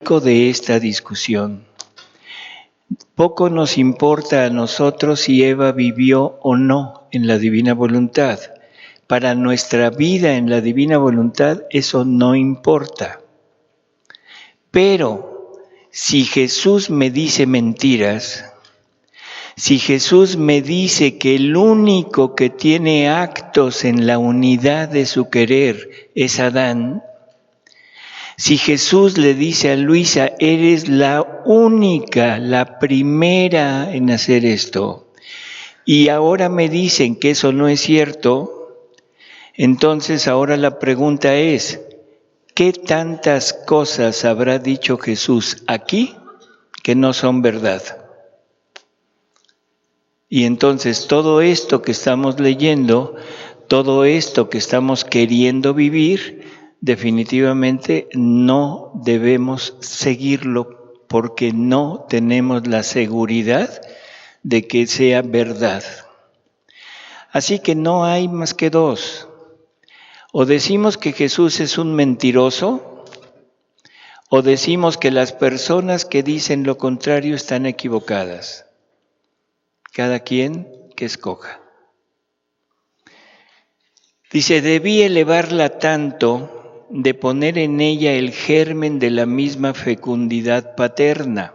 De esta discusión. Poco nos importa a nosotros si Eva vivió o no en la divina voluntad. Para nuestra vida en la divina voluntad eso no importa. Pero si Jesús me dice mentiras, si Jesús me dice que el único que tiene actos en la unidad de su querer es Adán, si Jesús le dice a Luisa, eres la única, la primera en hacer esto, y ahora me dicen que eso no es cierto, entonces ahora la pregunta es, ¿qué tantas cosas habrá dicho Jesús aquí que no son verdad? Y entonces todo esto que estamos leyendo, todo esto que estamos queriendo vivir, definitivamente no debemos seguirlo porque no tenemos la seguridad de que sea verdad. Así que no hay más que dos. O decimos que Jesús es un mentiroso, o decimos que las personas que dicen lo contrario están equivocadas. Cada quien que escoja. Dice, debí elevarla tanto de poner en ella el germen de la misma fecundidad paterna.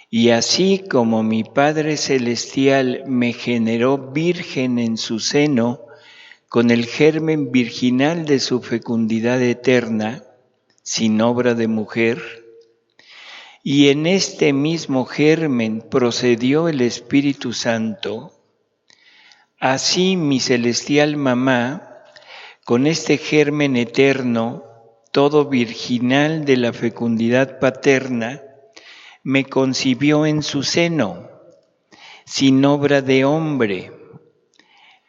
Y así como mi Padre Celestial me generó virgen en su seno, con el germen virginal de su fecundidad eterna, sin obra de mujer, y en este mismo germen procedió el Espíritu Santo, así mi celestial mamá, con este germen eterno, todo virginal de la fecundidad paterna, me concibió en su seno, sin obra de hombre.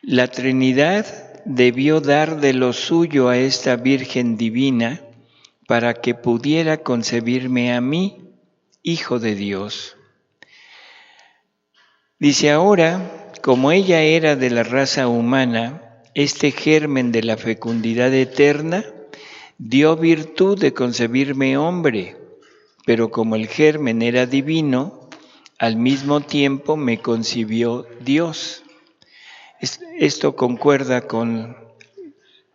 La Trinidad debió dar de lo suyo a esta Virgen divina para que pudiera concebirme a mí, Hijo de Dios. Dice ahora, como ella era de la raza humana, este germen de la fecundidad eterna dio virtud de concebirme hombre, pero como el germen era divino, al mismo tiempo me concibió Dios. Esto concuerda con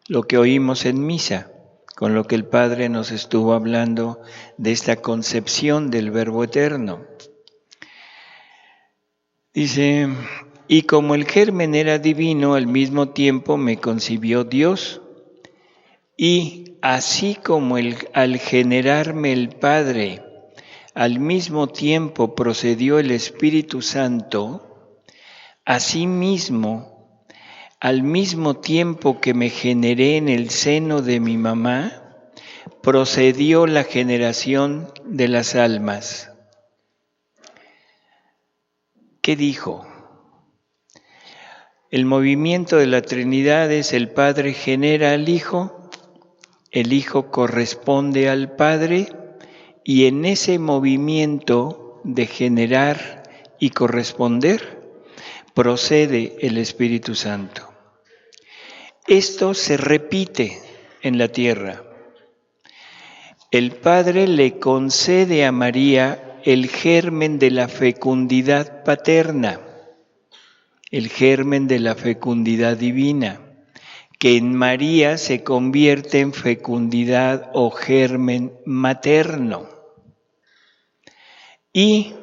lo que oímos en misa, con lo que el Padre nos estuvo hablando de esta concepción del Verbo eterno. Dice, y como el germen era divino, al mismo tiempo me concibió Dios, y así como al generarme el Padre, al mismo tiempo procedió el Espíritu Santo, asimismo, al mismo tiempo que me generé en el seno de mi mamá, procedió la generación de las almas. ¿Qué dijo? El movimiento de la Trinidad es el Padre genera al Hijo, el Hijo corresponde al Padre y en ese movimiento de generar y corresponder procede el Espíritu Santo. Esto se repite en la tierra. El Padre le concede a María el germen de la fecundidad paterna, el germen de la fecundidad divina, que en María se convierte en fecundidad o germen materno. Y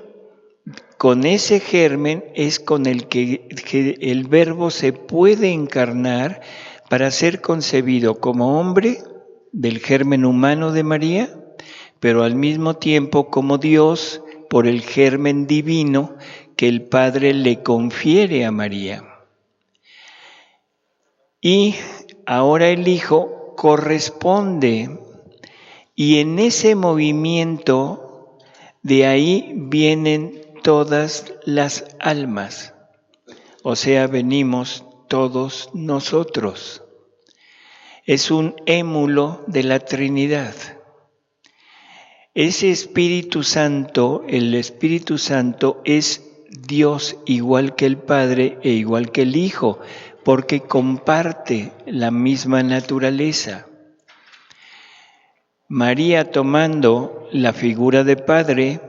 con ese germen es con el que el Verbo se puede encarnar para ser concebido como hombre del germen humano de María, pero al mismo tiempo como Dios por el germen divino que el Padre le confiere a María. Y ahora el Hijo corresponde, y en ese movimiento de ahí vienen todas las almas, o sea, venimos todos nosotros. Es un émulo de la Trinidad. Ese Espíritu Santo, el Espíritu Santo es Dios igual que el Padre e igual que el Hijo, porque comparte la misma naturaleza. María tomando la figura de Padre,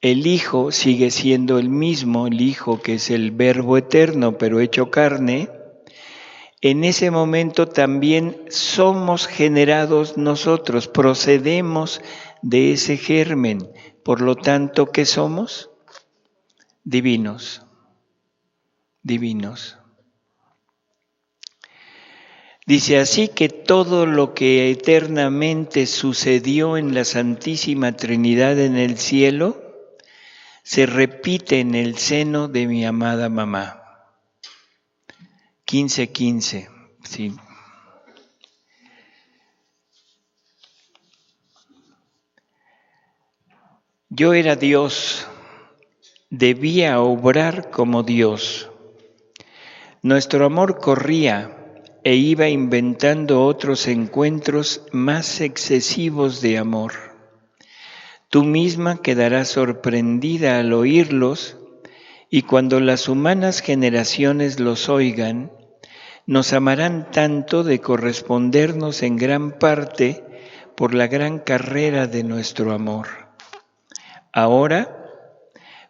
el Hijo sigue siendo el mismo, el Hijo que es el Verbo eterno, pero hecho carne. En ese momento también somos generados nosotros, procedemos de ese germen. Por lo tanto, ¿qué somos? Divinos. Divinos. Dice así que todo lo que eternamente sucedió en la Santísima Trinidad en el cielo, se repite en el seno de mi amada mamá. 15:15, sí. Yo era Dios, debía obrar como Dios. Nuestro amor corría e iba inventando otros encuentros más excesivos de amor. Tú misma quedarás sorprendida al oírlos, y cuando las humanas generaciones los oigan, nos amarán tanto de correspondernos en gran parte por la gran carrera de nuestro amor. Ahora,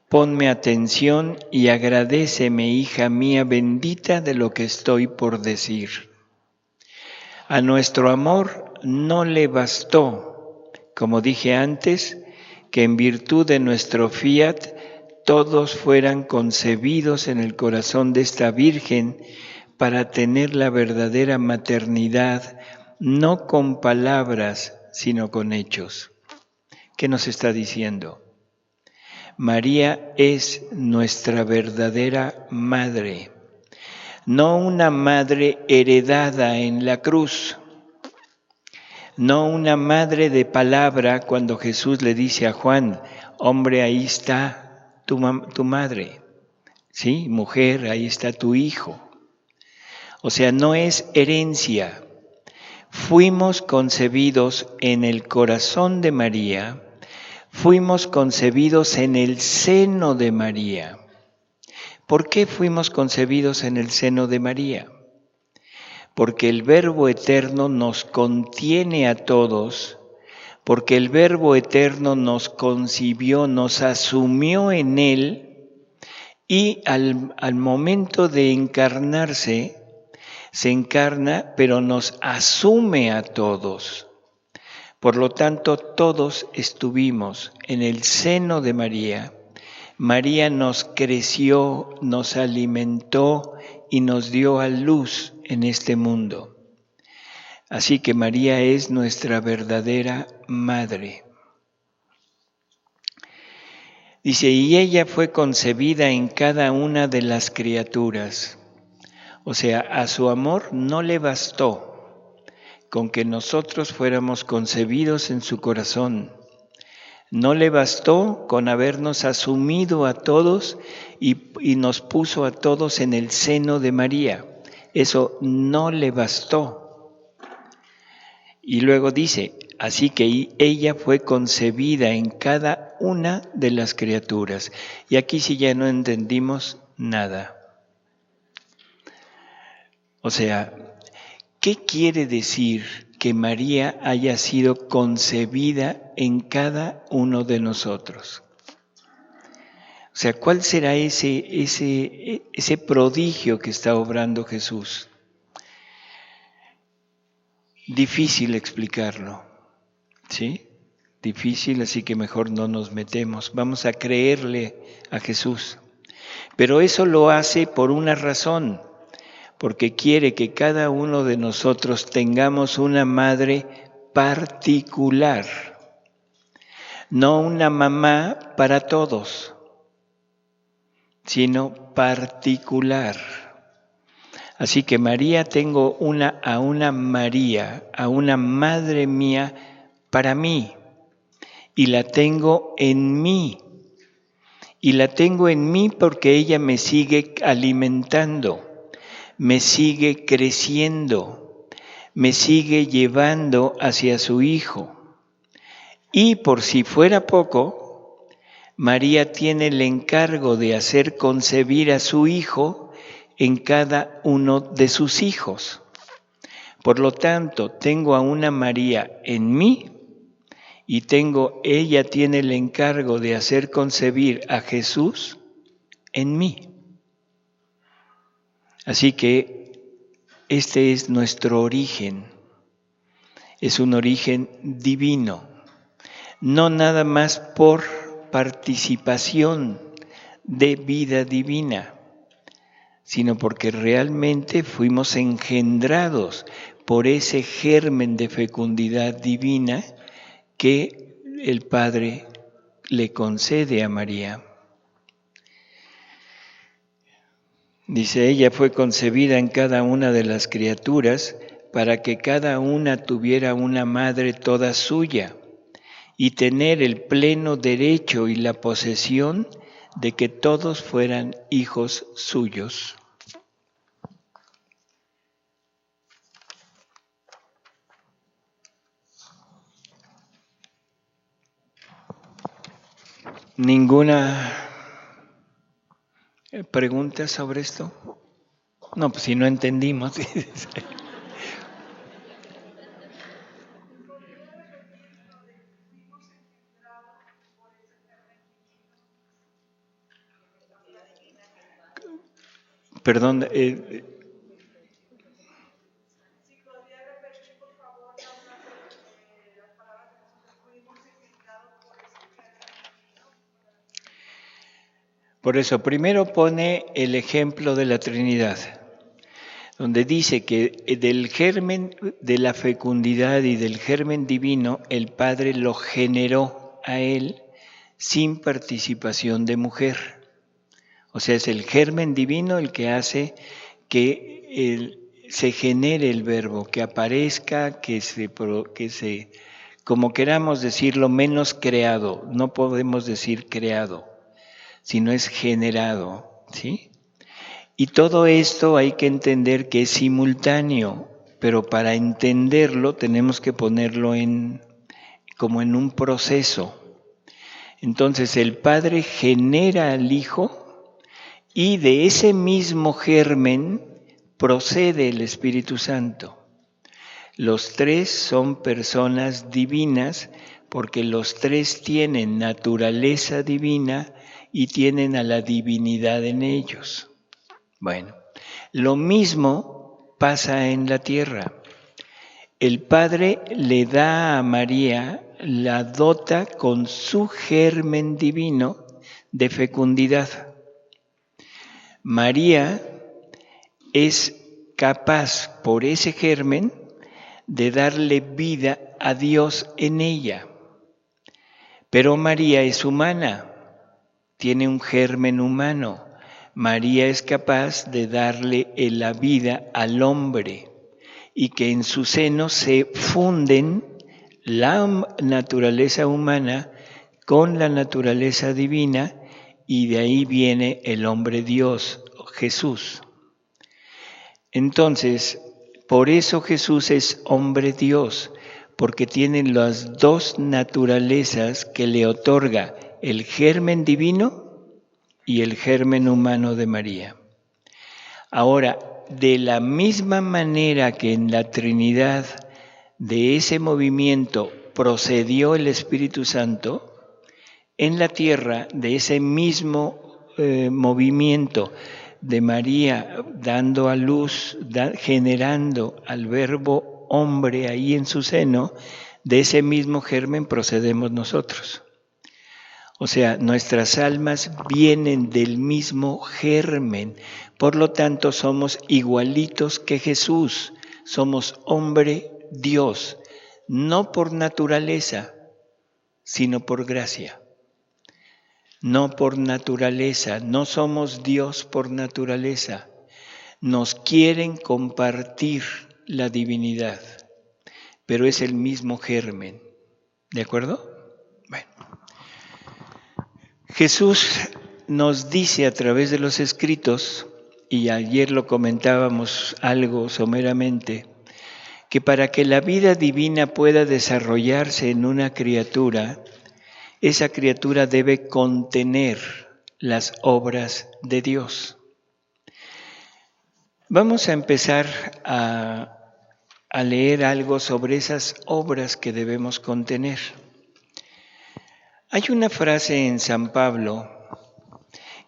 ponme atención y agradéceme, hija mía bendita, de lo que estoy por decir. A nuestro amor no le bastó, como dije antes, que en virtud de nuestro fiat todos fueran concebidos en el corazón de esta Virgen para tener la verdadera maternidad, no con palabras, sino con hechos. ¿Qué nos está diciendo? María es nuestra verdadera madre, no una madre heredada en la cruz, no una madre de palabra cuando Jesús le dice a Juan, hombre, ahí está tu madre, ¿sí? Mujer, ahí está tu hijo. O sea, no es herencia. Fuimos concebidos en el corazón de María, fuimos concebidos en el seno de María. ¿Por qué fuimos concebidos en el seno de María? Porque el Verbo eterno nos contiene a todos, porque el Verbo eterno nos concibió, nos asumió en Él, y al momento de encarnarse, se encarna, pero nos asume a todos. Por lo tanto, todos estuvimos en el seno de María. María nos creció, nos alimentó y nos dio a luz en este mundo. Así que María es nuestra verdadera madre. Dice, y ella fue concebida en cada una de las criaturas. O sea, a su amor no le bastó con que nosotros fuéramos concebidos en su corazón. No le bastó con habernos asumido a todos y nos puso a todos en el seno de María. Eso no le bastó. Y luego dice, así que ella fue concebida en cada una de las criaturas. Y aquí sí ya no entendimos nada. O sea, ¿qué quiere decir que María haya sido concebida en cada uno de nosotros? O sea, ¿cuál será ese prodigio que está obrando Jesús? Difícil explicarlo, ¿sí? Difícil, así que mejor no nos metemos. Vamos a creerle a Jesús. Pero eso lo hace por una razón, porque quiere que cada uno de nosotros tengamos una madre particular, no una mamá para todos, sino particular. Así que María, tengo a una María, a una madre mía para mí, y la tengo en mí. Y la tengo en mí porque ella me sigue alimentando, me sigue creciendo, me sigue llevando hacia su Hijo. Y por si fuera poco, María tiene el encargo de hacer concebir a su Hijo en cada uno de sus hijos. Por lo tanto, tengo a una María en mí y ella tiene el encargo de hacer concebir a Jesús en mí. Así que este es nuestro origen. Es un origen divino, no nada más por participación de vida divina, sino porque realmente fuimos engendrados por ese germen de fecundidad divina que el Padre le concede a María. Dice, ella fue concebida en cada una de las criaturas para que cada una tuviera una madre toda suya y tener el pleno derecho y la posesión de que todos fueran hijos suyos. ¿Ninguna pregunta sobre esto? No, pues si no entendimos. Perdón. Por eso, primero pone el ejemplo de la Trinidad, donde dice que del germen de la fecundidad y del germen divino, el Padre lo generó a él sin participación de mujer. O sea, es el germen divino el que hace que se genere el verbo, que aparezca, que se, como queramos decirlo, menos creado. No podemos decir creado, sino es generado, ¿sí? Y todo esto hay que entender que es simultáneo, pero para entenderlo tenemos que ponerlo como en un proceso. Entonces el Padre genera al Hijo y de ese mismo germen procede el Espíritu Santo. Los tres son personas divinas porque los tres tienen naturaleza divina y tienen a la divinidad en ellos. Bueno, lo mismo pasa en la tierra. El Padre le da a María, la dota con su germen divino de fecundidad. María es capaz, por ese germen, de darle vida a Dios en ella. Pero María es humana, tiene un germen humano. María es capaz de darle la vida al hombre y que en su seno se funden la naturaleza humana con la naturaleza divina y de ahí viene el hombre Dios, Jesús. Entonces, por eso Jesús es hombre Dios, porque tiene las dos naturalezas que le otorga el germen divino y el germen humano de María. Ahora, de la misma manera que en la Trinidad de ese movimiento procedió el Espíritu Santo, en la tierra de ese mismo movimiento de María dando a luz, generando al verbo hombre ahí en su seno, de ese mismo germen procedemos nosotros. O sea, nuestras almas vienen del mismo germen, por lo tanto somos igualitos que Jesús, somos hombre Dios, no por naturaleza, sino por gracia. No por naturaleza, no somos Dios por naturaleza, nos quieren compartir la divinidad, pero es el mismo germen, ¿de acuerdo? Bueno. Jesús nos dice a través de los escritos, y ayer lo comentábamos algo someramente, que para que la vida divina pueda desarrollarse en una criatura, esa criatura debe contener las obras de Dios. Vamos a empezar a a leer algo sobre esas obras que debemos contener. Hay una frase en San Pablo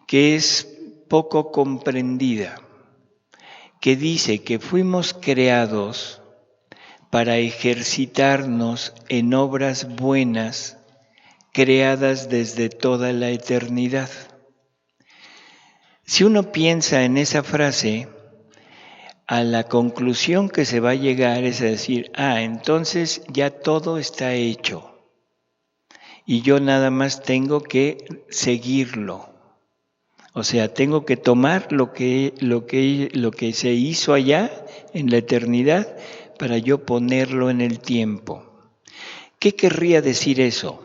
que es poco comprendida, que dice que fuimos creados para ejercitarnos en obras buenas creadas desde toda la eternidad. Si uno piensa en esa frase, a la conclusión que se va a llegar es a decir, entonces ya todo está hecho y yo nada más tengo que seguirlo. O sea, tengo que tomar lo que se hizo allá en la eternidad para yo ponerlo en el tiempo. ¿Qué querría decir eso?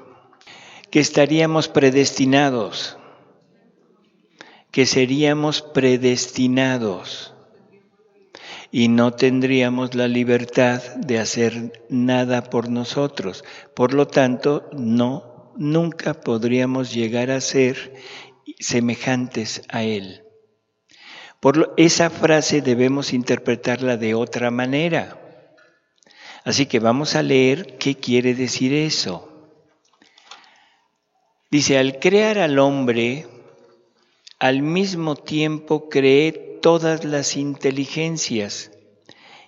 Que estaríamos predestinados, que seríamos predestinados y no tendríamos la libertad de hacer nada por nosotros. Por lo tanto, nunca podríamos llegar a ser semejantes a Él. Esa frase debemos interpretarla de otra manera. Así que vamos a leer qué quiere decir eso. Dice, al crear al hombre, al mismo tiempo creé todas las inteligencias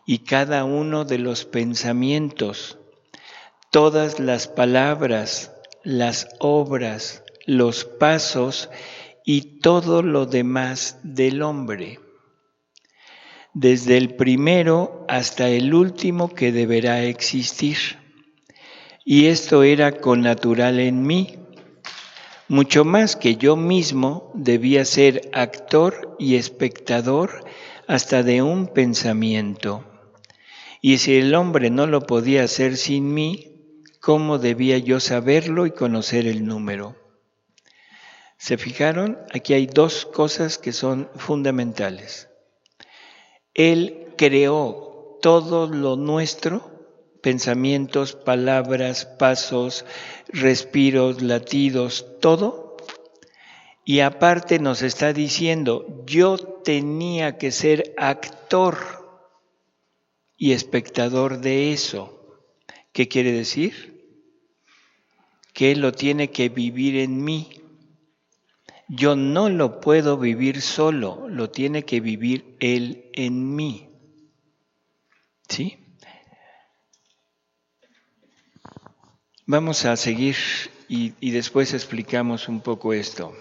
y cada uno de los pensamientos, todas las palabras, las obras, los pasos y todo lo demás del hombre, desde el primero hasta el último que deberá existir. Y esto era connatural en mí, mucho más que yo mismo debía ser actor y espectador hasta de un pensamiento. Y si el hombre no lo podía hacer sin mí, ¿cómo debía yo saberlo y conocer el número? ¿Se fijaron? Aquí hay dos cosas que son fundamentales. Él creó todo lo nuestro, pensamientos, palabras, pasos, respiros, latidos, todo. Y aparte nos está diciendo, yo tenía que ser actor y espectador de eso. ¿Qué quiere decir? Que Él lo tiene que vivir en mí. Yo no lo puedo vivir solo, lo tiene que vivir Él en mí. ¿Sí? Vamos a seguir y después explicamos un poco esto.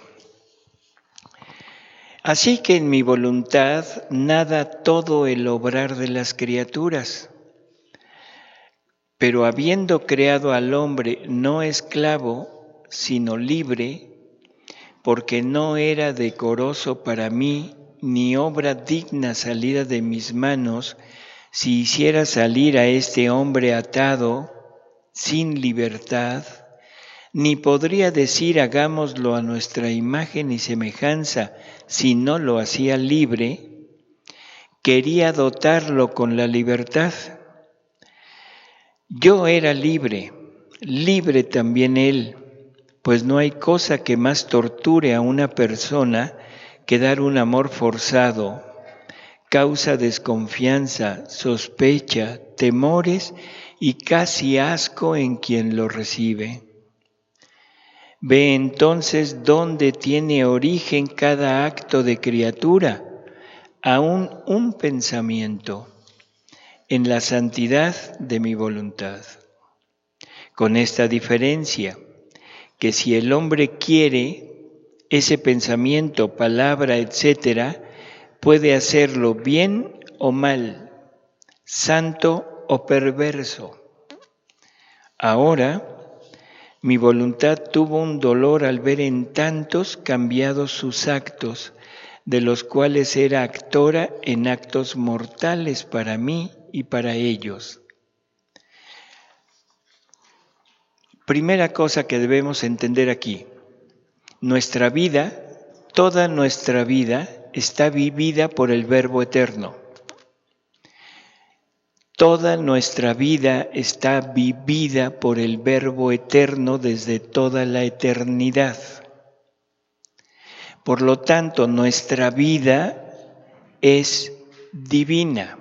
Así que en mi voluntad nada todo el obrar de las criaturas, pero habiendo creado al hombre no esclavo, sino libre, porque no era decoroso para mí, ni obra digna salida de mis manos, si hiciera salir a este hombre atado, sin libertad, ni podría decir hagámoslo a nuestra imagen y semejanza, si no lo hacía libre, quería dotarlo con la libertad. Yo era libre, libre también él, pues no hay cosa que más torture a una persona que dar un amor forzado, causa desconfianza, sospecha, temores y casi asco en quien lo recibe. Ve entonces dónde tiene origen cada acto de criatura, aún un pensamiento, en la santidad de mi voluntad. Con esta diferencia, que si el hombre quiere, ese pensamiento, palabra, etcétera, puede hacerlo bien o mal, santo o perverso. Ahora, mi voluntad tuvo un dolor al ver en tantos cambiados sus actos, de los cuales era actora en actos mortales para mí y para ellos. Primera cosa que debemos entender aquí, nuestra vida, toda nuestra vida, está vivida por el Verbo eterno. Toda nuestra vida está vivida por el Verbo eterno desde toda la eternidad. Por lo tanto, nuestra vida es divina.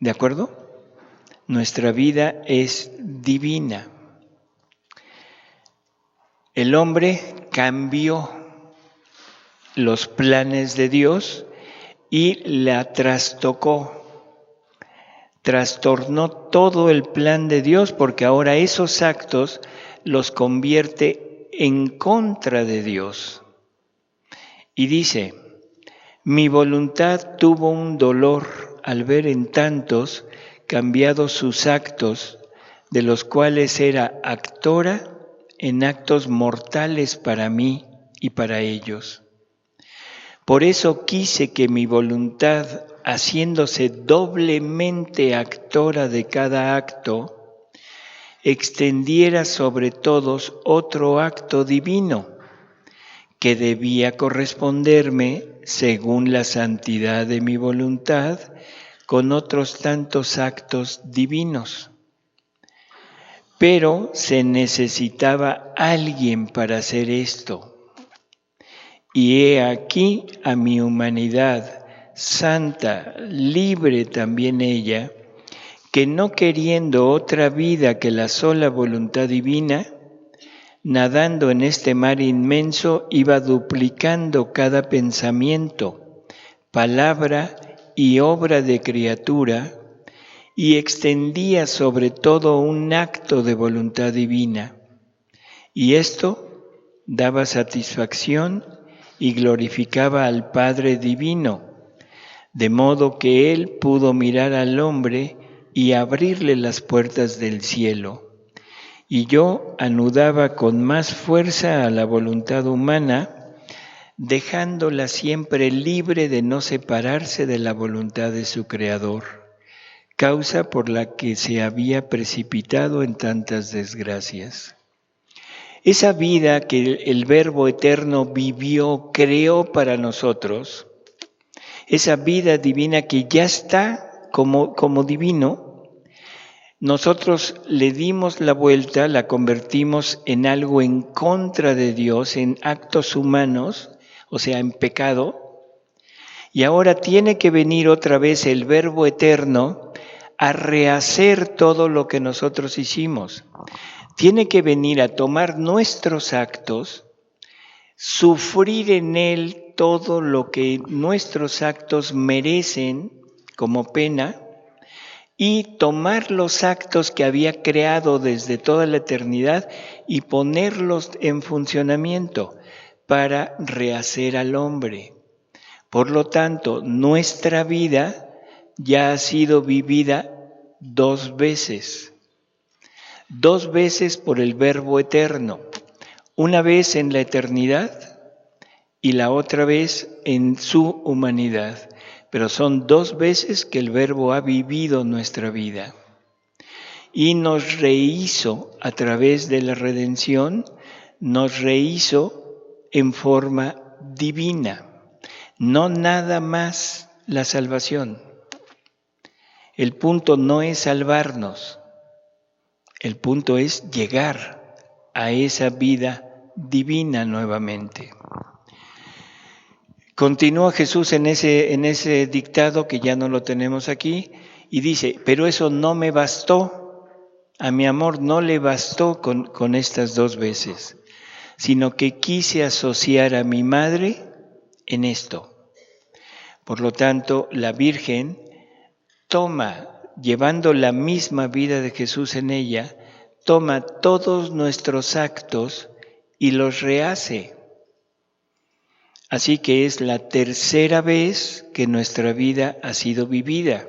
¿De acuerdo? Nuestra vida es divina. El hombre cambió los planes de Dios y la trastocó, trastornó todo el plan de Dios, porque ahora esos actos los convierte en contra de Dios. Y dice: mi voluntad tuvo un dolor al ver en tantos cambiados sus actos, de los cuales era actora en actos mortales para mí y para ellos. Por eso quise que mi voluntad, haciéndose doblemente actora de cada acto, extendiera sobre todos otro acto divino, que debía corresponderme, según la santidad de mi voluntad, con otros tantos actos divinos. Pero se necesitaba alguien para hacer esto. Y he aquí a mi humanidad, santa, libre también ella, que no queriendo otra vida que la sola voluntad divina, nadando en este mar inmenso, iba duplicando cada pensamiento, palabra y obra de criatura, y extendía sobre todo un acto de voluntad divina. Y esto daba satisfacción y glorificaba al Padre Divino, de modo que Él pudo mirar al hombre y abrirle las puertas del cielo. Y yo anudaba con más fuerza a la voluntad humana, dejándola siempre libre de no separarse de la voluntad de su Creador, causa por la que se había precipitado en tantas desgracias. Esa vida que el Verbo Eterno vivió, creó para nosotros, esa vida divina que ya está como divino, nosotros le dimos la vuelta, la convertimos en algo en contra de Dios, en actos humanos, o sea, en pecado, y ahora tiene que venir otra vez el Verbo Eterno a rehacer todo lo que nosotros hicimos. Tiene que venir a tomar nuestros actos, sufrir en él todo lo que nuestros actos merecen como pena y tomar los actos que había creado desde toda la eternidad y ponerlos en funcionamiento para rehacer al hombre. Por lo tanto, nuestra vida ya ha sido vivida 2 veces. 2 veces por el Verbo Eterno, una vez en la eternidad y la otra vez en su humanidad. Pero son 2 veces que el Verbo ha vivido nuestra vida y nos rehizo a través de la redención, nos rehizo en forma divina, no nada más la salvación. El punto no es salvarnos. El punto es llegar a esa vida divina nuevamente. Continúa Jesús en ese dictado que ya no lo tenemos aquí y dice: pero eso no me bastó, a mi amor no le bastó con estas 2 veces, sino que quise asociar a mi madre en esto. Por lo tanto, la Virgen toma, llevando la misma vida de Jesús en ella, toma todos nuestros actos y los rehace. Así que es la 3ª vez que nuestra vida ha sido vivida.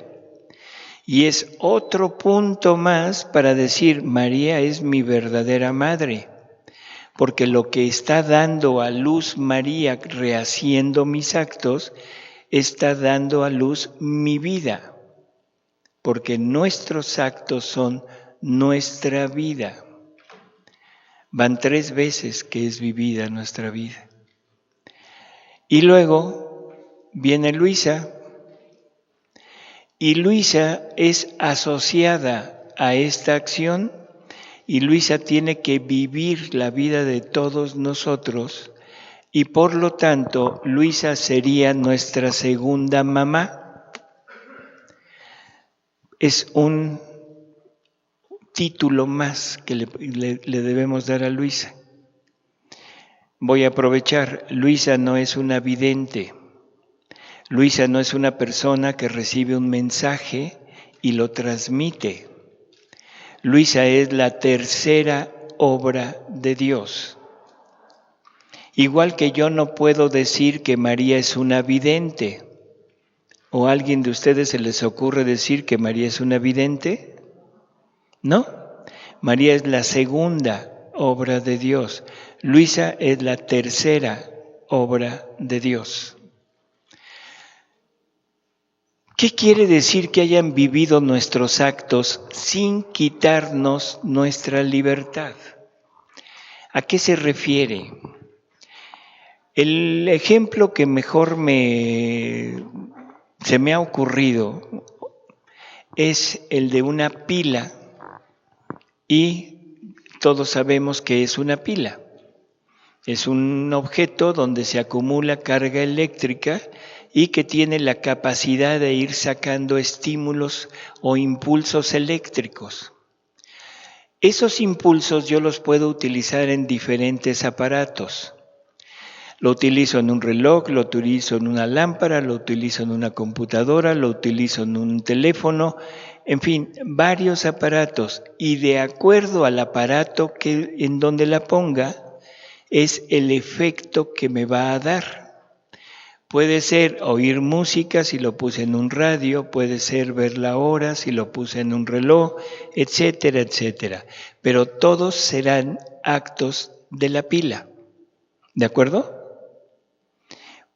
Y es otro punto más para decir: María es mi verdadera madre, porque lo que está dando a luz María, rehaciendo mis actos, está dando a luz mi vida. Porque nuestros actos son nuestra vida. Van 3 veces que es vivida nuestra vida. Y luego viene Luisa, y Luisa es asociada a esta acción, y Luisa tiene que vivir la vida de todos nosotros, y por lo tanto Luisa sería nuestra segunda mamá. es un título más que le debemos dar a Luisa. Voy a aprovechar, Luisa no es una vidente, Luisa no es una persona que recibe un mensaje y lo transmite. Luisa es la tercera obra de Dios. Igual que yo no puedo decir que María es una vidente, ¿o a alguien de ustedes se les ocurre decir que María es una vidente? No, María es la segunda obra de Dios. Luisa es la tercera obra de Dios. ¿Qué quiere decir que hayan vivido nuestros actos sin quitarnos nuestra libertad? ¿A qué se refiere? El ejemplo que mejor se me ha ocurrido es el de una pila, y todos sabemos que es una pila. Es un objeto donde se acumula carga eléctrica y que tiene la capacidad de ir sacando estímulos o impulsos eléctricos. Esos impulsos yo los puedo utilizar en diferentes aparatos. Lo utilizo en un reloj, lo utilizo en una lámpara, lo utilizo en una computadora, lo utilizo en un teléfono, en fin, varios aparatos. Y de acuerdo al aparato en donde la ponga, es el efecto que me va a dar. Puede ser oír música si lo puse en un radio, puede ser ver la hora si lo puse en un reloj, etcétera, etcétera. Pero todos serán actos de la pila, ¿de acuerdo?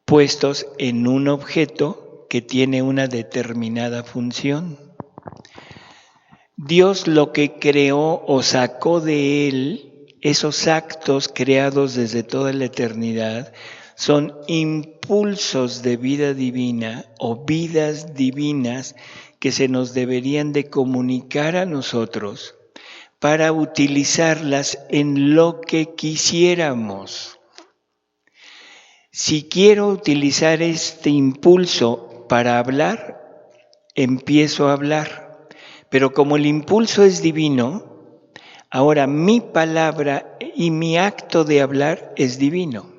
Puestos en un objeto que tiene una determinada función. Dios lo que creó o sacó de él, esos actos creados desde toda la eternidad, son impulsos de vida divina o vidas divinas que se nos deberían de comunicar a nosotros para utilizarlas en lo que quisiéramos. Si quiero utilizar este impulso para hablar, empiezo a hablar. Pero como el impulso es divino, ahora mi palabra y mi acto de hablar es divino.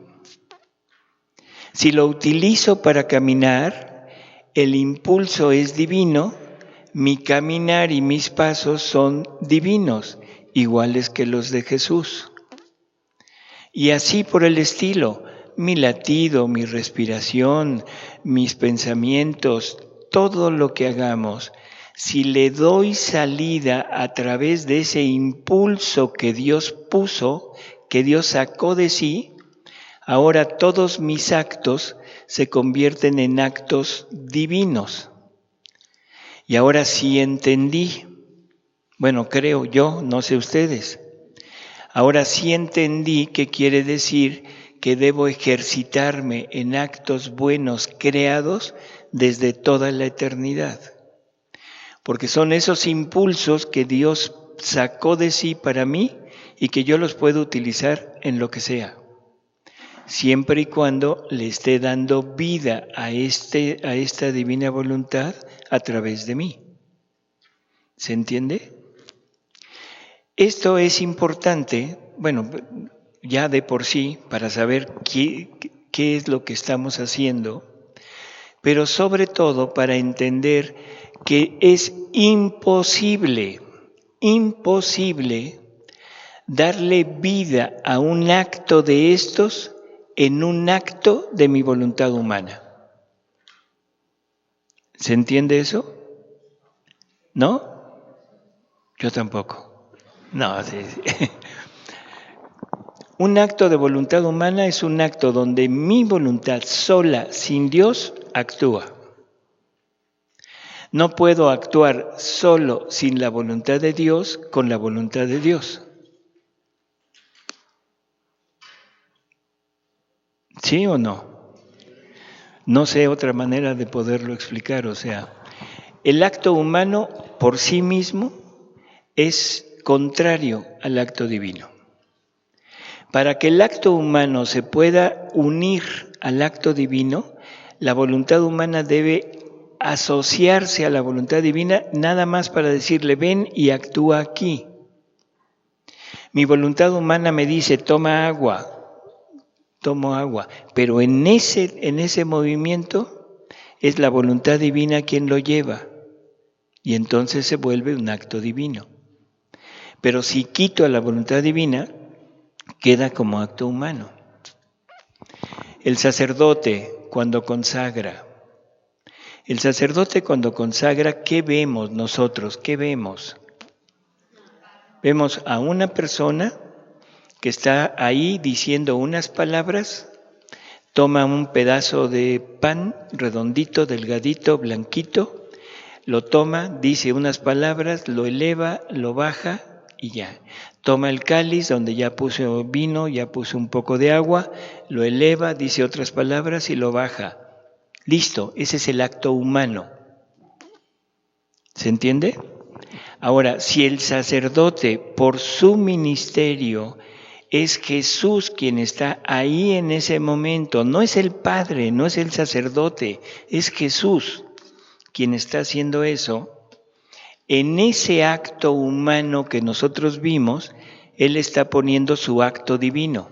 Si lo utilizo para caminar, el impulso es divino, mi caminar y mis pasos son divinos, iguales que los de Jesús. Y así por el estilo, mi latido, mi respiración, mis pensamientos, todo lo que hagamos, si le doy salida a través de ese impulso que Dios puso, que Dios sacó de sí, ahora todos mis actos se convierten en actos divinos. Y ahora sí entendí, bueno, creo yo, no sé ustedes, ahora sí entendí que quiere decir que debo ejercitarme en actos buenos creados desde toda la eternidad. Porque son esos impulsos que Dios sacó de sí para mí y que yo los puedo utilizar en lo que sea. Siempre y cuando le esté dando vida a esta divina voluntad a través de mí. ¿Se entiende? Esto es importante, bueno, ya de por sí, para saber qué es lo que estamos haciendo, pero sobre todo para entender que es imposible darle vida a un acto de estos en un acto de mi voluntad humana. ¿Se entiende eso? ¿No? Yo tampoco. No, sí. Un acto de voluntad humana es un acto donde mi voluntad sola, sin Dios, actúa. No puedo actuar solo sin la voluntad de Dios con la voluntad de Dios. ¿Sí o no? No sé otra manera de poderlo explicar. O sea, el acto humano por sí mismo es contrario al acto divino. Para que el acto humano se pueda unir al acto divino, la voluntad humana debe asociarse a la voluntad divina nada más para decirle, ven y actúa aquí. Mi voluntad humana me dice, toma agua, tomo agua, pero en ese movimiento es la voluntad divina quien lo lleva y entonces se vuelve un acto divino. Pero si quito a la voluntad divina, queda como acto humano. El sacerdote cuando consagra, ¿qué vemos nosotros? ¿Qué vemos? Vemos a una persona que está ahí diciendo unas palabras, toma un pedazo de pan redondito, delgadito, blanquito, lo toma, dice unas palabras, lo eleva, lo baja y ya. Toma el cáliz donde ya puso vino, ya puso un poco de agua, lo eleva, dice otras palabras y lo baja. Listo, ese es el acto humano. ¿Se entiende? Ahora, si el sacerdote por su ministerio es Jesús quien está ahí en ese momento, no es el Padre, no es el sacerdote, es Jesús quien está haciendo eso, en ese acto humano que nosotros vimos, Él está poniendo su acto divino.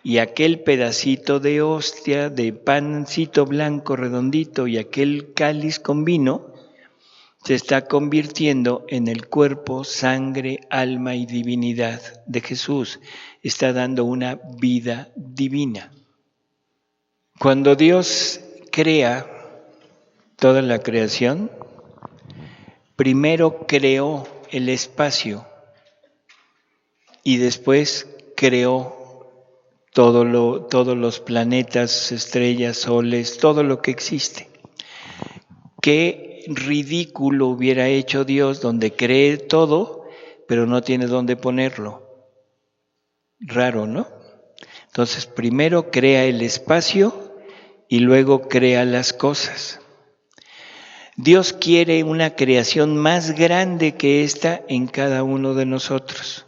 Y aquel pedacito de hostia, de pancito blanco redondito y aquel cáliz con vino, se está convirtiendo en el cuerpo, sangre, alma y divinidad de Jesús. Está dando una vida divina. Cuando Dios crea toda la creación, primero creó el espacio y después creó todos los planetas, estrellas, soles, todo lo que existe. Qué ridículo hubiera hecho Dios donde cree todo, pero no tiene dónde ponerlo. Raro, ¿no? Entonces, primero crea el espacio y luego crea las cosas. Dios quiere una creación más grande que esta en cada uno de nosotros.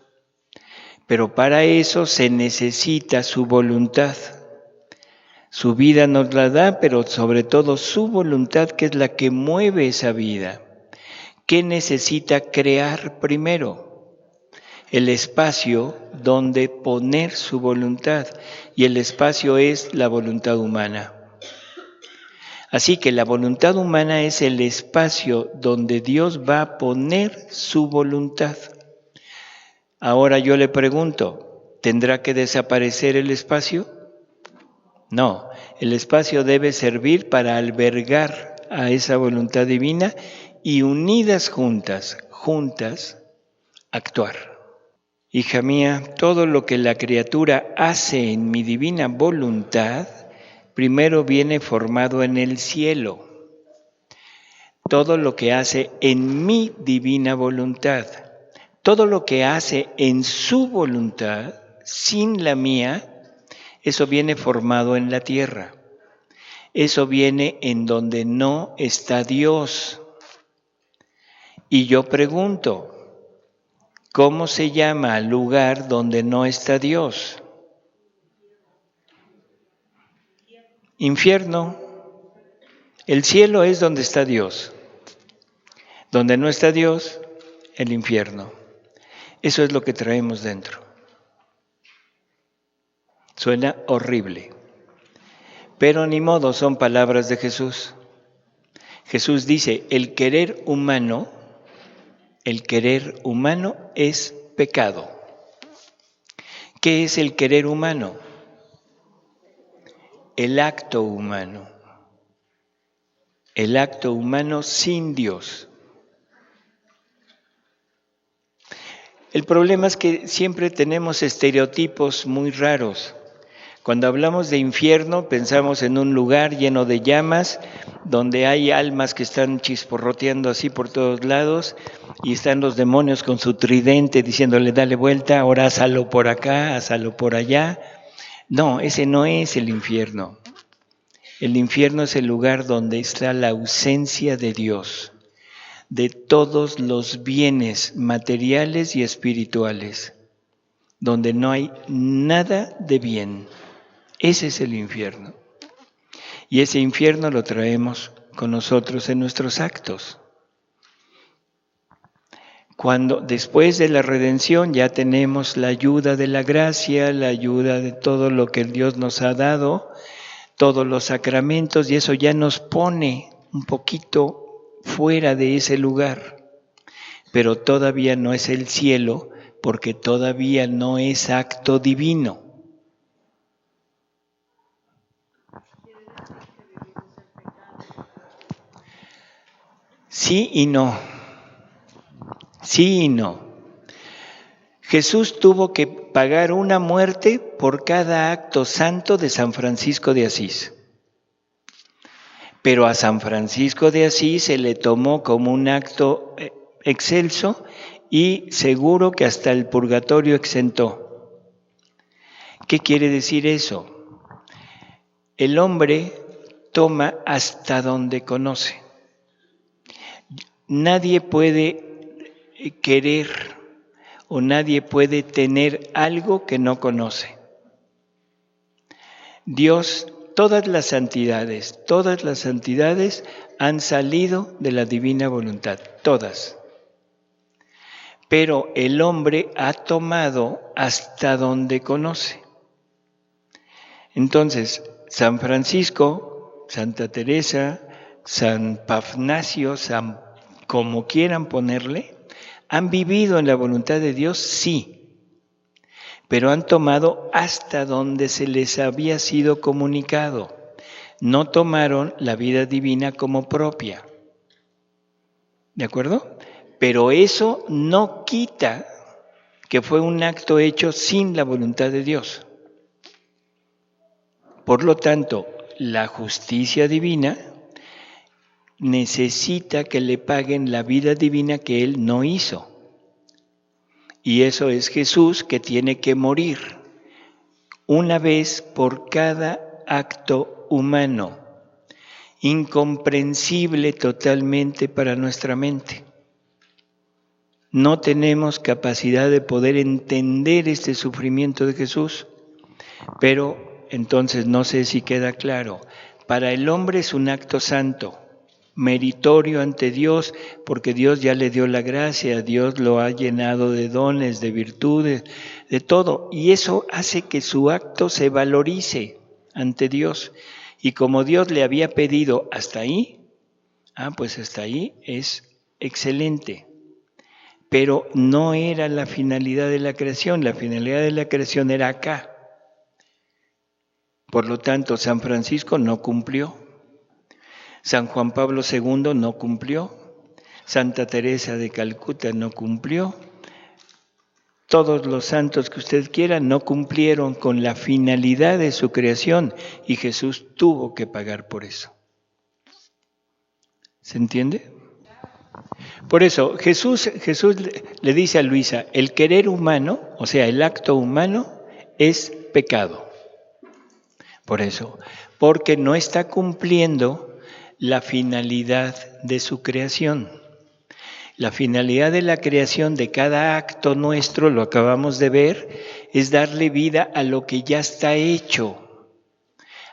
Pero para eso se necesita su voluntad. Su vida nos la da, pero sobre todo su voluntad, que es la que mueve esa vida. ¿Qué necesita crear primero? El espacio donde poner su voluntad. Y el espacio es la voluntad humana. Así que la voluntad humana es el espacio donde Dios va a poner su voluntad. Ahora yo le pregunto, ¿tendrá que desaparecer el espacio? No, el espacio debe servir para albergar a esa voluntad divina y unidas juntas, actuar. Hija mía, todo lo que la criatura hace en mi divina voluntad, primero viene formado en el cielo. Todo lo que hace en mi divina voluntad, todo lo que hace en su voluntad, sin la mía, eso viene formado en la tierra. Eso viene en donde no está Dios. Y yo pregunto, ¿cómo se llama el lugar donde no está Dios? Infierno. El cielo es donde está Dios. Donde no está Dios, el infierno. Eso es lo que traemos dentro. Suena horrible. Pero ni modo, son palabras de Jesús. Jesús dice, el querer humano es pecado. ¿Qué es el querer humano? El acto humano. El acto humano sin Dios. El problema es que siempre tenemos estereotipos muy raros. Cuando hablamos de infierno, pensamos en un lugar lleno de llamas, donde hay almas que están chisporroteando así por todos lados, y están los demonios con su tridente diciéndole, dale vuelta, ahora hazlo por acá, hazlo por allá. No, ese no es el infierno. El infierno es el lugar donde está la ausencia de Dios, de todos los bienes materiales y espirituales, donde no hay nada de bien. Ese es el infierno. Y ese infierno lo traemos con nosotros en nuestros actos. Cuando después de la redención ya tenemos la ayuda de la gracia, la ayuda de todo lo que Dios nos ha dado, todos los sacramentos, y eso ya nos pone un poquito fuera de ese lugar. Pero todavía no es el cielo, porque todavía no es acto divino. Sí y no. Sí y no. Jesús tuvo que pagar una muerte por cada acto santo de San Francisco de Asís. Pero a San Francisco de Asís se le tomó como un acto excelso y seguro que hasta el purgatorio exentó. ¿Qué quiere decir eso? El hombre toma hasta donde conoce. Nadie puede querer o nadie puede tener algo que no conoce. Dios, todas las santidades han salido de la divina voluntad, todas. Pero el hombre ha tomado hasta donde conoce. Entonces, San Francisco, Santa Teresa, San Pafnacio, como quieran ponerle, ¿han vivido en la voluntad de Dios? Sí, pero han tomado hasta donde se les había sido comunicado. No tomaron la vida divina como propia. ¿De acuerdo? Pero eso no quita que fue un acto hecho sin la voluntad de Dios. Por lo tanto, la justicia divina necesita que le paguen la vida divina que Él no hizo. Y eso es Jesús, que tiene que morir una vez por cada acto humano, incomprensible totalmente para nuestra mente. No tenemos capacidad de poder entender este sufrimiento de Jesús, pero entonces no sé si queda claro. Para el hombre es un acto santo, meritorio ante Dios, porque Dios ya le dio la gracia, Dios lo ha llenado de dones, de virtudes, de todo, y eso hace que su acto se valorice ante Dios. Y como Dios le había pedido hasta ahí, pues hasta ahí es excelente. Pero no era la finalidad de la creación era acá. Por lo tanto, San Francisco no cumplió. San Juan Pablo II no cumplió, Santa Teresa de Calcuta no cumplió, todos los santos que usted quiera no cumplieron con la finalidad de su creación y Jesús tuvo que pagar por eso. ¿Se entiende? Por eso Jesús le dice a Luisa, el querer humano, o sea, el acto humano es pecado. Por eso, porque no está cumpliendo la finalidad de su creación. La finalidad de la creación de cada acto nuestro, lo acabamos de ver, es darle vida a lo que ya está hecho,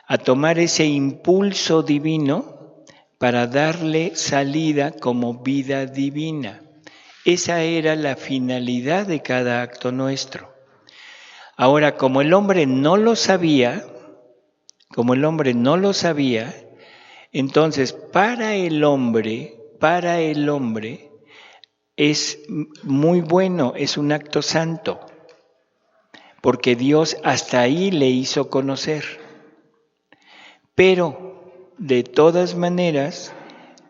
a tomar ese impulso divino para darle salida como vida divina. Esa era la finalidad de cada acto nuestro. Ahora, como el hombre no lo sabía, entonces para el hombre es muy bueno, es un acto santo, porque Dios hasta ahí le hizo conocer. Pero de todas maneras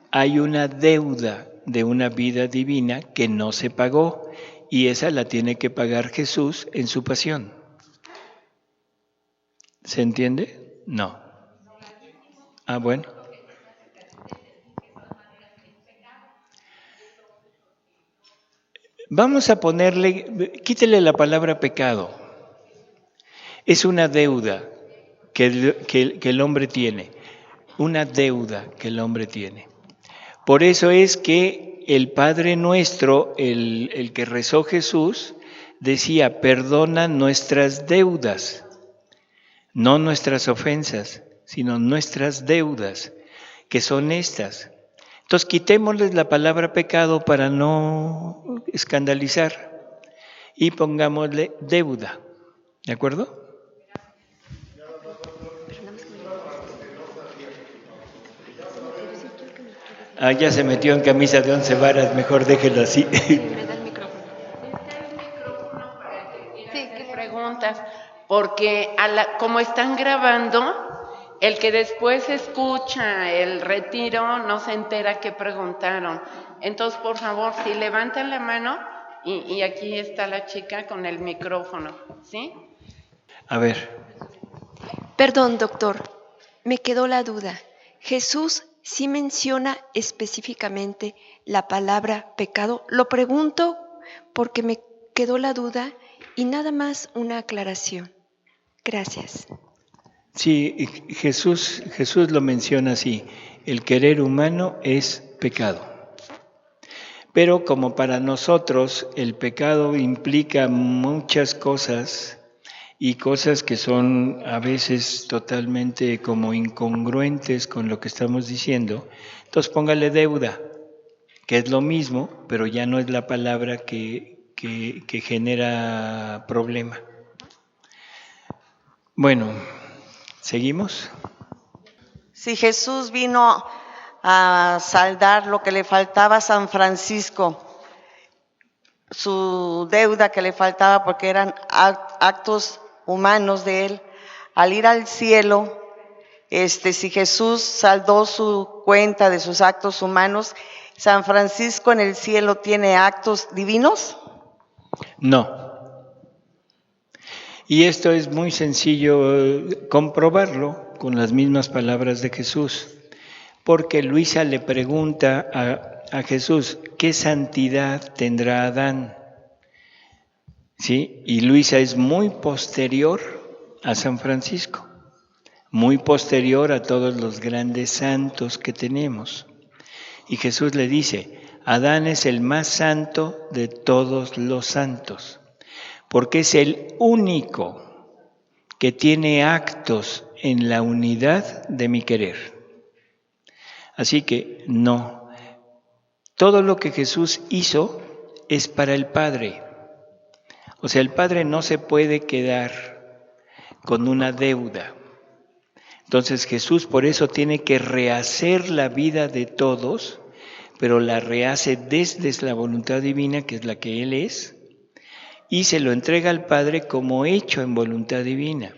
hay una deuda de una vida divina que no se pagó y esa la tiene que pagar Jesús en su pasión. ¿Se entiende? No. Bueno. Vamos a quítele la palabra pecado. Es una deuda que el hombre tiene. Una deuda que el hombre tiene. Por eso es que el Padre Nuestro, el que rezó Jesús, decía, perdona nuestras deudas, no nuestras ofensas, sino nuestras deudas. que son estas. Entonces quitémosles la palabra pecado para no escandalizar y pongámosle deuda. ¿De acuerdo? Ah, ya se metió en camisa de 11 varas, mejor déjelo así. Me da el micrófono. Sí, ¿qué preguntas? Porque como están grabando, el que después escucha el retiro no se entera qué preguntaron. Entonces, por favor, si levantan la mano, y aquí está la chica con el micrófono, ¿sí? A ver. Perdón, doctor, me quedó la duda. Jesús sí menciona específicamente la palabra pecado. Lo pregunto porque me quedó la duda y nada más una aclaración. Gracias. Sí, Jesús lo menciona así, el querer humano es pecado. Pero como para nosotros el pecado implica muchas cosas y cosas que son a veces totalmente como incongruentes con lo que estamos diciendo, entonces póngale deuda, que es lo mismo, pero ya no es la palabra que genera problema. Bueno, ¿seguimos? Si Jesús vino a saldar lo que le faltaba a San Francisco, su deuda que le faltaba porque eran actos humanos de él, al ir al cielo, si Jesús saldó su cuenta de sus actos humanos, ¿San Francisco en el cielo tiene actos divinos? No. Y esto es muy sencillo comprobarlo con las mismas palabras de Jesús, porque Luisa le pregunta a Jesús, ¿qué santidad tendrá Adán? ¿Sí? Y Luisa es muy posterior a San Francisco, muy posterior a todos los grandes santos que tenemos. Y Jesús le dice, Adán es el más santo de todos los santos, porque es el único que tiene actos en la unidad de mi querer. Así que no, todo lo que Jesús hizo es para el Padre. O sea, el Padre no se puede quedar con una deuda. Entonces Jesús por eso tiene que rehacer la vida de todos, pero la rehace desde la voluntad divina, que es la que Él es, y se lo entrega al Padre como hecho en voluntad divina.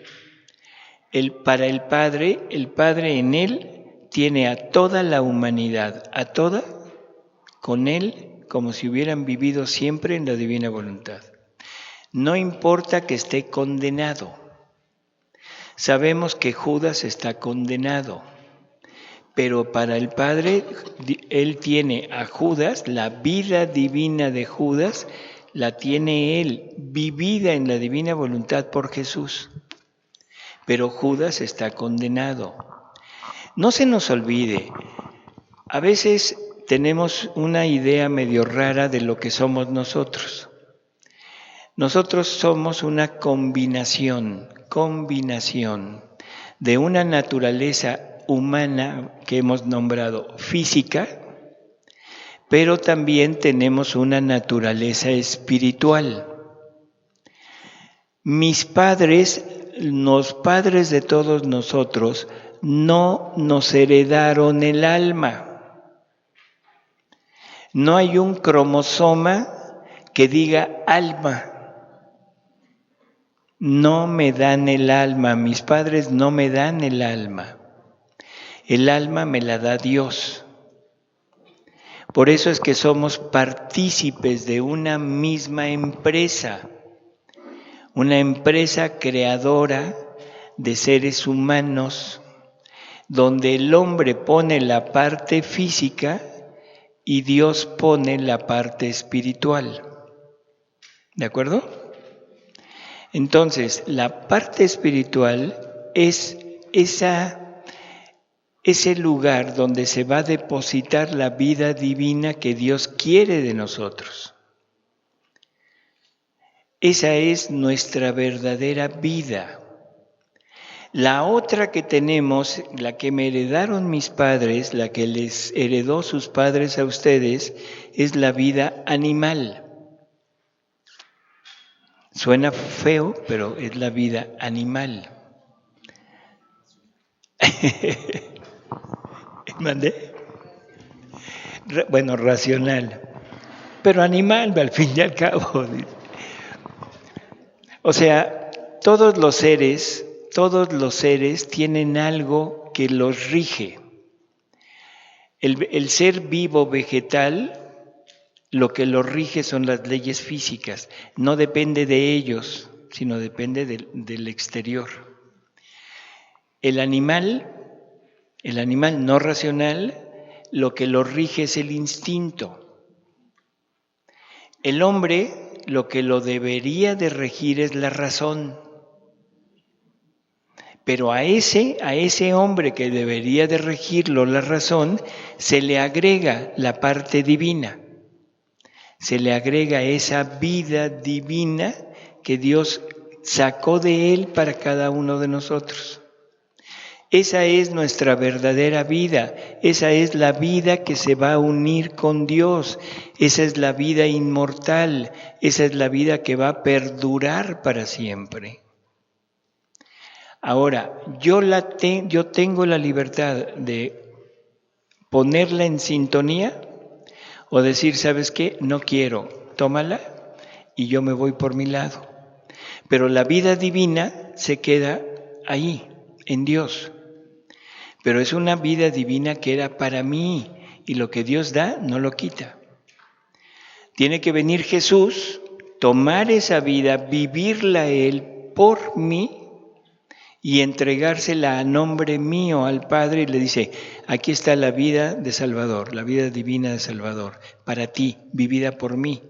Para el Padre en Él tiene a toda la humanidad, a toda, con Él, como si hubieran vivido siempre en la divina voluntad. No importa que esté condenado. Sabemos que Judas está condenado, pero para el Padre, Él tiene a Judas, la vida divina de Judas, la tiene Él, vivida en la divina voluntad por Jesús. Pero Judas está condenado. No se nos olvide, a veces tenemos una idea medio rara de lo que somos nosotros. Nosotros somos una combinación de una naturaleza humana que hemos nombrado física, pero también tenemos una naturaleza espiritual. Mis padres, los padres de todos nosotros, no nos heredaron el alma. No hay un cromosoma que diga alma. No me dan el alma, mis padres no me dan el alma. El alma me la da Dios. Por eso es que somos partícipes de una misma empresa, una empresa creadora de seres humanos, donde el hombre pone la parte física y Dios pone la parte espiritual. ¿De acuerdo? Entonces, la parte espiritual es ese lugar donde se va a depositar la vida divina que Dios quiere de nosotros. Esa es nuestra verdadera vida. La otra que tenemos, la que me heredaron mis padres, la que les heredó sus padres a ustedes, es la vida animal. Suena feo, pero es la vida animal. ¿Mandé? Bueno, racional, pero animal al fin y al cabo. O sea, todos los seres tienen algo que los rige. El ser vivo vegetal, lo que los rige son las leyes físicas. No depende de ellos, sino depende del exterior. El animal no racional, lo que lo rige es el instinto. El hombre, lo que lo debería de regir es la razón. Pero a ese hombre que debería de regirlo la razón, se le agrega la parte divina. Se le agrega esa vida divina que Dios sacó de él para cada uno de nosotros. Esa es nuestra verdadera vida, esa es la vida que se va a unir con Dios, esa es la vida inmortal, esa es la vida que va a perdurar para siempre. Ahora, yo tengo la libertad de ponerla en sintonía o decir, ¿sabes qué? No quiero, tómala y yo me voy por mi lado. Pero la vida divina se queda ahí, en Dios. Pero es una vida divina que era para mí y lo que Dios da no lo quita. Tiene que venir Jesús, tomar esa vida, vivirla Él por mí y entregársela a nombre mío al Padre y le dice, aquí está la vida de Salvador, la vida divina de Salvador, para ti, vivida por mí.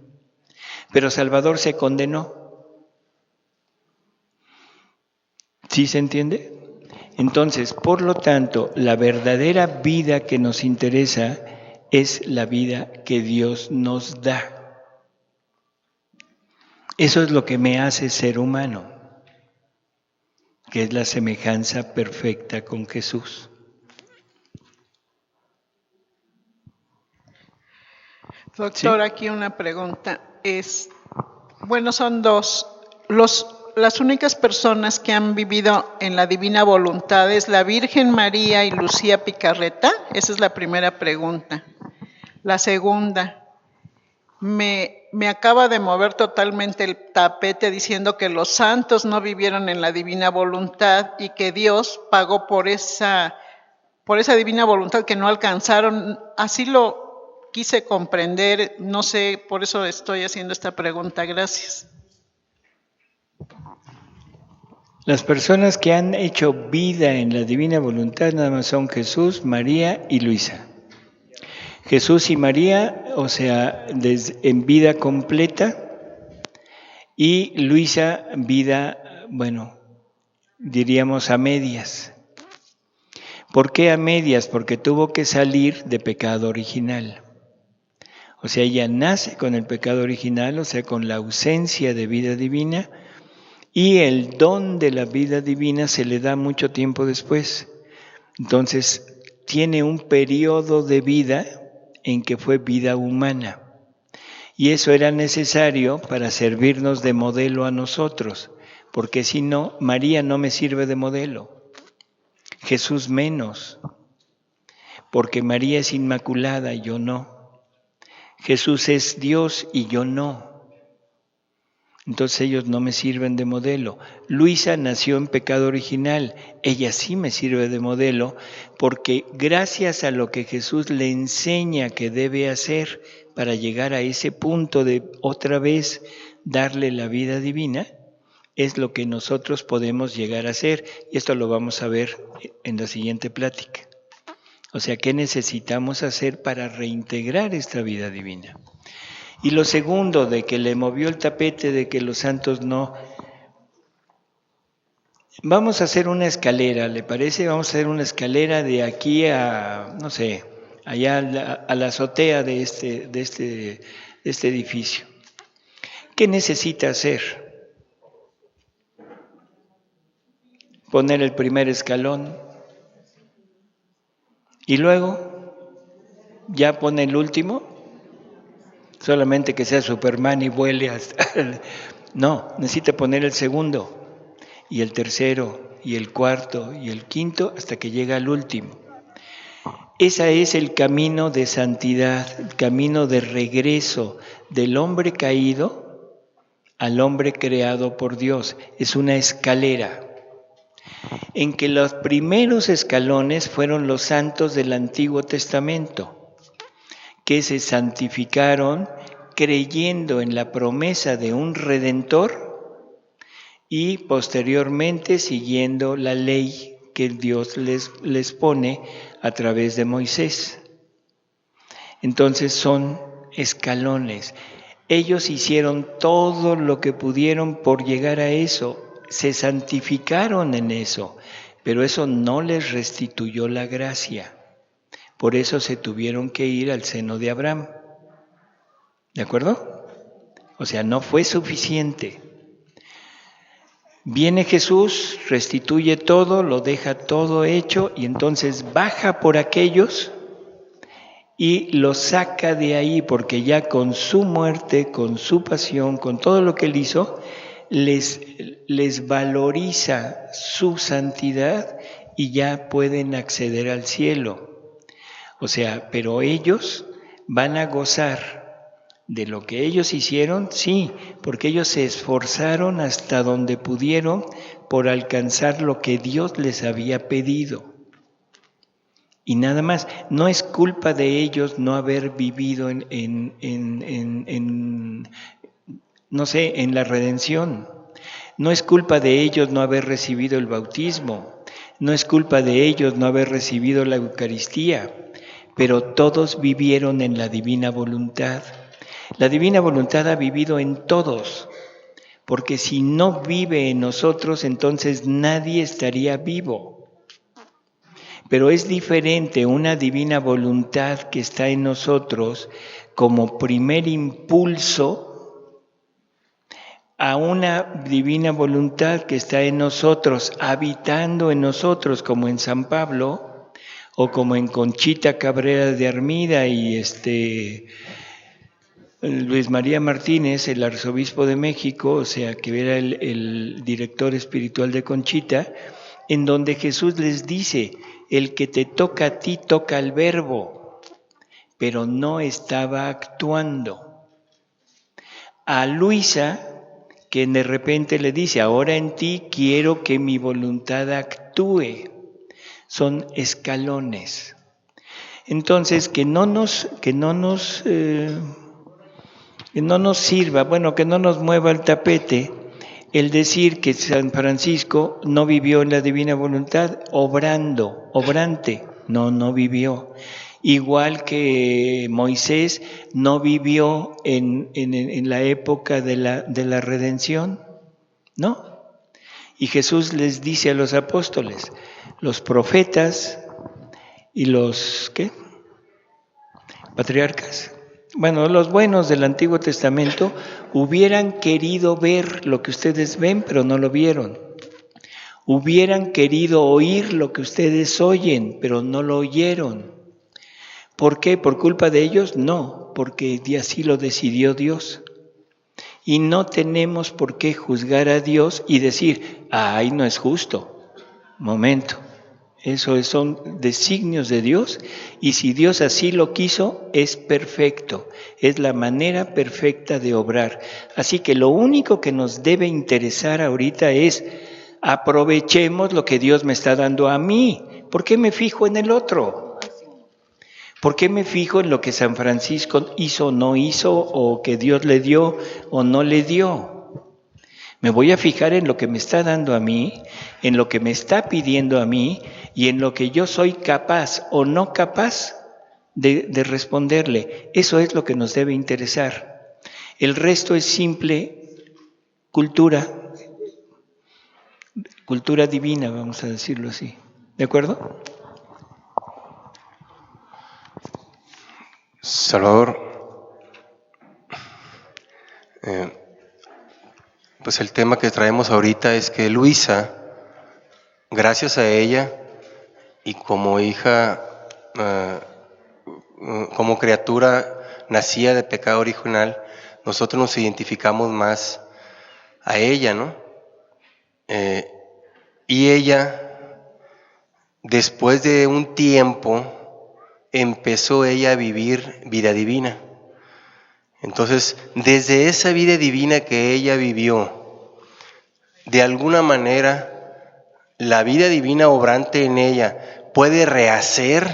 Pero Salvador se condenó. ¿Sí se entiende? Entonces, por lo tanto, la verdadera vida que nos interesa es la vida que Dios nos da. Eso es lo que me hace ser humano, que es la semejanza perfecta con Jesús. Doctor, ¿sí? Aquí una pregunta. Son dos. Las únicas personas que han vivido en la divina voluntad es la Virgen María y Lucía Picarreta. Esa es la primera pregunta. La segunda, me acaba de mover totalmente el tapete diciendo que los santos no vivieron en la divina voluntad y que Dios pagó por esa divina voluntad que no alcanzaron. Así lo quise comprender, no sé, por eso estoy haciendo esta pregunta. Gracias. Las personas que han hecho vida en la divina voluntad nada más son Jesús, María y Luisa. Jesús y María, o sea, en vida completa, y Luisa vida, diríamos a medias. ¿Por qué a medias? Porque tuvo que salir de pecado original. O sea, ella nace con el pecado original, o sea, con la ausencia de vida divina, y el don de la vida divina se le da mucho tiempo después. Entonces, tiene un periodo de vida en que fue vida humana. Y eso era necesario para servirnos de modelo a nosotros, porque si no, María no me sirve de modelo. Jesús menos, porque María es inmaculada y yo no. Jesús es Dios y yo no. Entonces ellos no me sirven de modelo. Luisa nació en pecado original, ella sí me sirve de modelo porque gracias a lo que Jesús le enseña que debe hacer para llegar a ese punto de otra vez darle la vida divina, es lo que nosotros podemos llegar a hacer. Y esto lo vamos a ver en la siguiente plática. O sea, ¿qué necesitamos hacer para reintegrar esta vida divina? Y lo segundo, de que le movió el tapete, de que los santos no. Vamos a hacer una escalera, ¿le parece? Vamos a hacer una escalera de aquí a, no sé, allá a la azotea de este edificio. ¿Qué necesita hacer? poner el primer escalón y luego ya pone el último, solamente que sea Superman y vuele hasta... No, necesita poner el segundo y el tercero y el cuarto y el quinto hasta que llega al último. Ese es el camino de santidad, el camino de regreso del hombre caído al hombre creado por Dios. Es una escalera en que los primeros escalones fueron los santos del Antiguo Testamento, que se santificaron creyendo en la promesa de un Redentor y posteriormente siguiendo la ley que Dios les pone a través de Moisés. Entonces son escalones. Ellos hicieron todo lo que pudieron por llegar a eso, se santificaron en eso, pero eso no les restituyó la gracia. Por eso se tuvieron que ir al seno de Abraham. ¿De acuerdo? O sea, no fue suficiente. Viene Jesús, restituye todo, lo deja todo hecho y entonces baja por aquellos y los saca de ahí porque ya con su muerte, con su pasión, con todo lo que él hizo, les valoriza su santidad y ya pueden acceder al cielo. O sea, pero ellos van a gozar de lo que ellos hicieron, sí, porque ellos se esforzaron hasta donde pudieron por alcanzar lo que Dios les había pedido. Y nada más, no es culpa de ellos no haber vivido no sé, en la redención. No es culpa de ellos no haber recibido el bautismo. No es culpa de ellos no haber recibido la Eucaristía. Pero todos vivieron en la divina voluntad. La divina voluntad ha vivido en todos, porque si no vive en nosotros, entonces nadie estaría vivo. Pero es diferente una divina voluntad que está en nosotros como primer impulso a una divina voluntad que está en nosotros, habitando en nosotros, como en San Pablo, o como en Conchita Cabrera de Armida y Luis María Martínez, el arzobispo de México, o sea, que era el director espiritual de Conchita, en donde Jesús les dice, el que te toca a ti toca al Verbo, pero no estaba actuando. A Luisa, que de repente le dice, ahora en ti quiero que mi voluntad actúe. Son escalones. Entonces, que no nos sirva, bueno, que no nos mueva el tapete el decir que San Francisco no vivió en la divina voluntad obrante, no vivió. Igual que Moisés no vivió en la época de la redención, ¿no? Y Jesús les dice a los apóstoles, los profetas y los, ¿qué? Patriarcas. Bueno, los buenos del Antiguo Testamento hubieran querido ver lo que ustedes ven, pero no lo vieron. Hubieran querido oír lo que ustedes oyen, pero no lo oyeron. ¿Por qué? ¿Por culpa de ellos? No, porque así lo decidió Dios. Y no tenemos por qué juzgar a Dios y decir, ay, no es justo. Momento. Eso son designios de Dios y si Dios así lo quiso, es perfecto, es la manera perfecta de obrar. Así que lo único que nos debe interesar ahorita es aprovechemos lo que Dios me está dando a mí. ¿Por qué me fijo en el otro? ¿Por qué me fijo en lo que San Francisco hizo o no hizo o que Dios le dio o no le dio? Me voy a fijar en lo que me está dando a mí, en lo que me está pidiendo a mí y en lo que yo soy capaz o no capaz de responderle. Eso es lo que nos debe interesar. El resto es simple cultura divina, vamos a decirlo así. ¿De acuerdo? Salvador, pues el tema que traemos ahorita es que Luisa gracias a ella y como hija, como criatura nacida de pecado original, nosotros nos identificamos más a ella, ¿no? Y ella, después de un tiempo, empezó ella a vivir vida divina. Entonces, desde esa vida divina que ella vivió, de alguna manera, la vida divina obrante en ella puede rehacer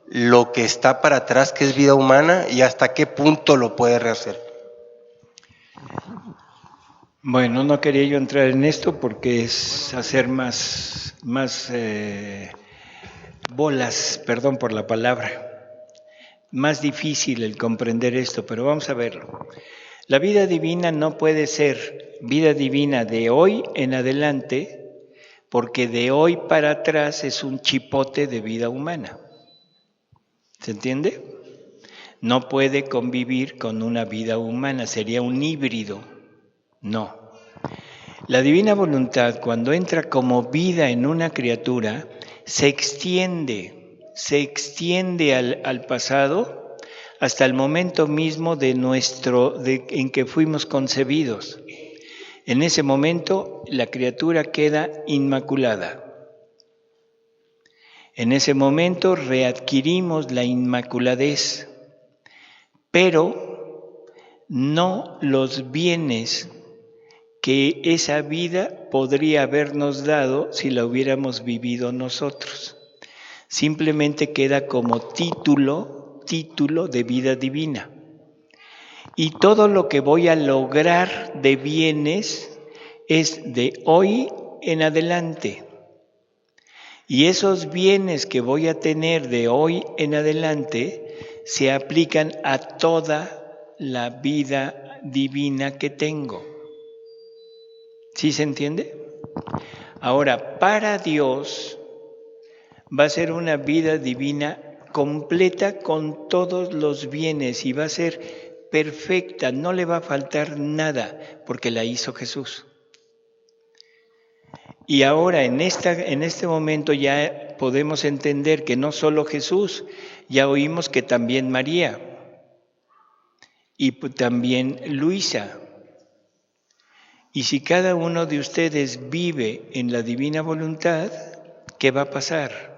lo que está para atrás, que es vida humana, y hasta qué punto lo puede rehacer. Bueno, no quería yo entrar en esto porque es hacer más bolas, perdón por la palabra, más difícil el comprender esto, pero vamos a verlo. La vida divina no puede ser vida divina de hoy en adelante, porque de hoy para atrás es un chipote de vida humana. ¿Se entiende? No puede convivir con una vida humana, sería un híbrido. No. La divina voluntad, cuando entra como vida en una criatura, se extiende al pasado hasta el momento mismo en que fuimos concebidos. En ese momento la criatura queda inmaculada. En ese momento readquirimos la inmaculadez, pero no los bienes que esa vida podría habernos dado si la hubiéramos vivido nosotros. Simplemente queda como título de vida divina. Y todo lo que voy a lograr de bienes es de hoy en adelante. Y esos bienes que voy a tener de hoy en adelante se aplican a toda la vida divina que tengo. ¿Sí se entiende? Ahora, para Dios va a ser una vida divina completa con todos los bienes y va a ser perfecta, no le va a faltar nada porque la hizo Jesús. Y ahora en este momento ya podemos entender que no solo Jesús, ya oímos que también María y también Luisa. Y si cada uno de ustedes vive en la divina voluntad, ¿qué va a pasar?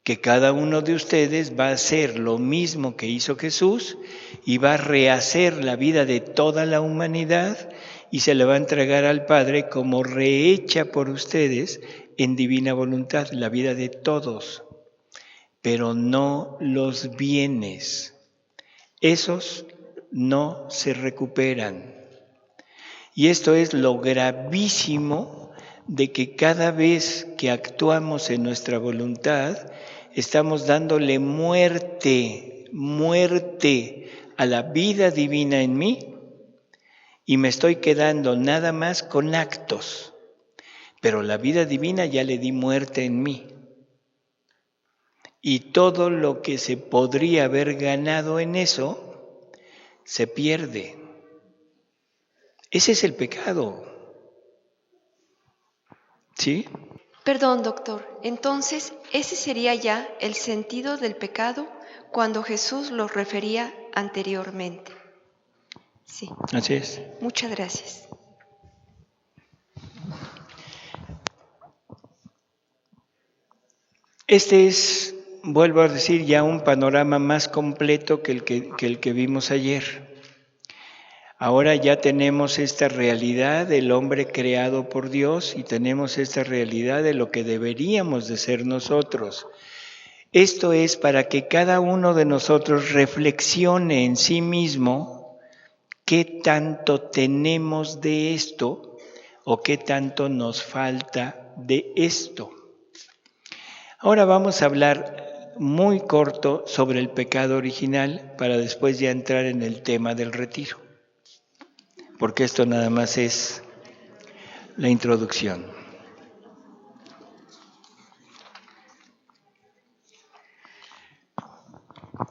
Que cada uno de ustedes va a hacer lo mismo que hizo Jesús y va a rehacer la vida de toda la humanidad y se la va a entregar al Padre como rehecha por ustedes en divina voluntad, la vida de todos, pero no los bienes. Esos no se recuperan. Y esto es lo gravísimo de que cada vez que actuamos en nuestra voluntad, estamos dándole muerte a la vida divina en mí y me estoy quedando nada más con actos. Pero la vida divina ya le di muerte en mí. Y todo lo que se podría haber ganado en eso, se pierde. Ese es el pecado. ¿Sí? Perdón, doctor. Entonces, ese sería ya el sentido del pecado cuando Jesús lo refería anteriormente. Sí. Así es. Muchas gracias. Este es, vuelvo a decir, ya un panorama más completo que el que vimos ayer. Ahora ya tenemos esta realidad del hombre creado por Dios y tenemos esta realidad de lo que deberíamos de ser nosotros. Esto es para que cada uno de nosotros reflexione en sí mismo qué tanto tenemos de esto o qué tanto nos falta de esto. Ahora vamos a hablar muy corto sobre el pecado original para después ya entrar en el tema del retiro, porque esto nada más es la introducción.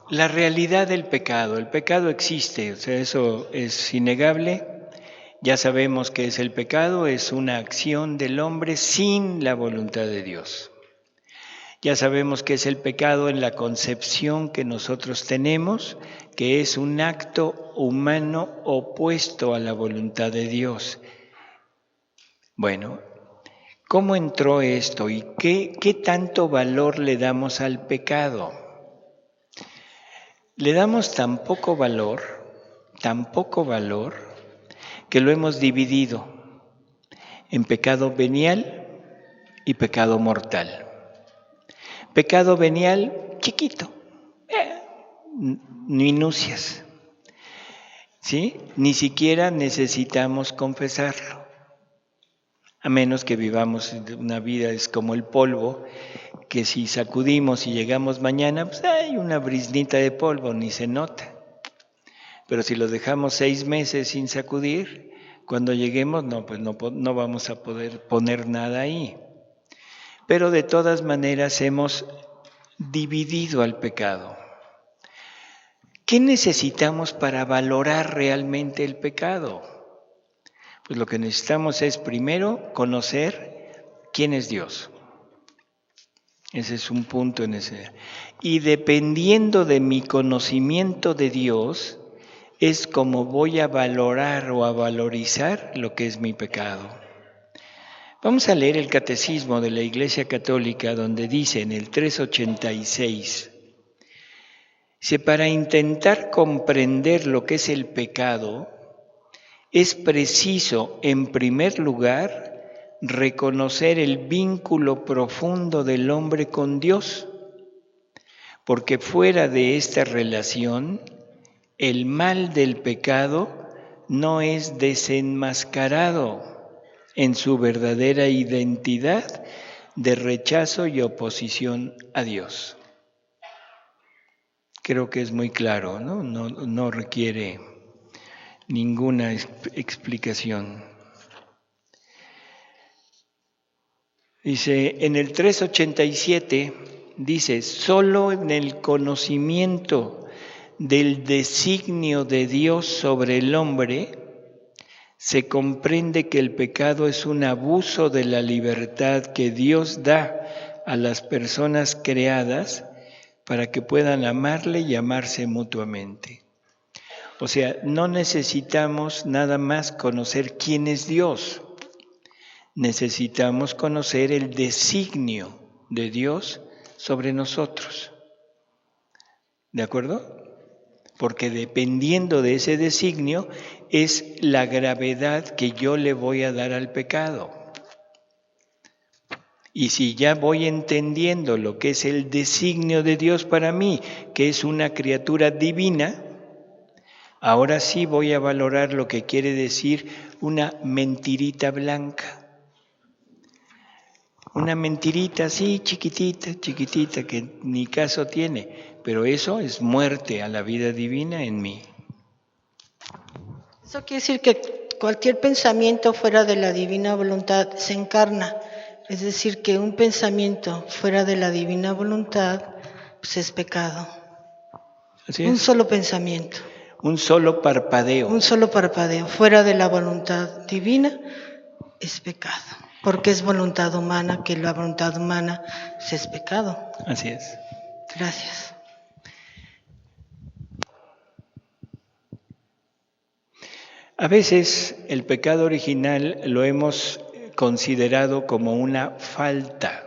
La realidad del pecado. El pecado existe, o sea, eso es innegable Ya sabemos que es el pecado, es una acción del hombre sin la voluntad de Dios. Ya sabemos que es el pecado en la concepción que nosotros tenemos, que es un acto humano opuesto a la voluntad de Dios. Bueno, ¿cómo entró esto y qué tanto valor le damos al pecado? Le damos tan poco valor, que lo hemos dividido en pecado venial y pecado mortal. Pecado venial, chiquito, minucias, ¿sí? Ni siquiera necesitamos confesarlo, a menos que vivamos una vida es como el polvo, que si sacudimos y llegamos mañana, pues hay una brisnita de polvo, ni se nota. Pero si lo dejamos 6 meses sin sacudir, cuando lleguemos no vamos a poder poner nada ahí. Pero de todas maneras hemos dividido al pecado. ¿Qué necesitamos para valorar realmente el pecado? Pues lo que necesitamos es primero conocer quién es Dios. Ese es un punto en ese. Y dependiendo de mi conocimiento de Dios, es como voy a valorar o a valorizar lo que es mi pecado. Vamos a leer el Catecismo de la Iglesia Católica, donde dice en el 386, dice, para intentar comprender lo que es el pecado, es preciso, en primer lugar, reconocer el vínculo profundo del hombre con Dios, porque fuera de esta relación, el mal del pecado no es desenmascarado en su verdadera identidad de rechazo y oposición a Dios. Creo que es muy claro, ¿no? No requiere ninguna explicación. Dice, en el 387, dice, solo en el conocimiento del designio de Dios sobre el hombre, se comprende que el pecado es un abuso de la libertad que Dios da a las personas creadas para que puedan amarle y amarse mutuamente. O sea, no necesitamos nada más conocer quién es Dios. Necesitamos conocer el designio de Dios sobre nosotros. ¿De acuerdo? Porque dependiendo de ese designio es la gravedad que yo le voy a dar al pecado. Y si ya voy entendiendo lo que es el designio de Dios para mí, que es una criatura divina, ahora sí voy a valorar lo que quiere decir una mentirita blanca. Una mentirita así chiquitita, que ni caso tiene, pero eso es muerte a la vida divina en mí. Eso quiere decir que cualquier pensamiento fuera de la divina voluntad se encarna. Es decir, que un pensamiento fuera de la divina voluntad pues es pecado. Así es. Un solo pensamiento. Un solo parpadeo. Un solo parpadeo fuera de la voluntad divina es pecado. Porque es voluntad humana, que la voluntad humana pues, es pecado. Así es. Gracias. A veces el pecado original lo hemos considerado como una falta,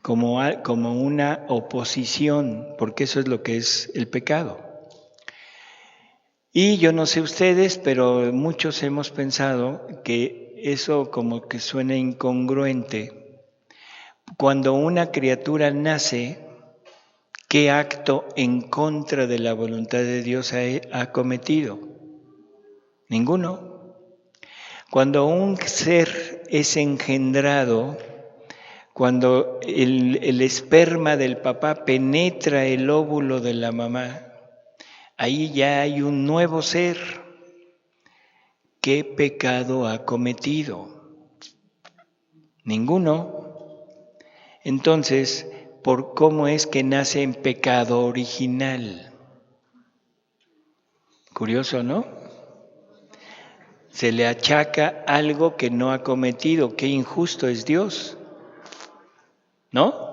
como una oposición, porque eso es lo que es el pecado. Y yo no sé ustedes, pero muchos hemos pensado que eso como que suena incongruente. Cuando una criatura nace, ¿qué acto en contra de la voluntad de Dios ha cometido? Ninguno. Cuando un ser es engendrado, cuando el esperma del papá penetra el óvulo de la mamá, ahí ya hay un nuevo ser. ¿Qué pecado ha cometido? Ninguno. Entonces, ¿por cómo es que nace en pecado original? Curioso, ¿no? Se le achaca algo que no ha cometido. Qué injusto es Dios, ¿no?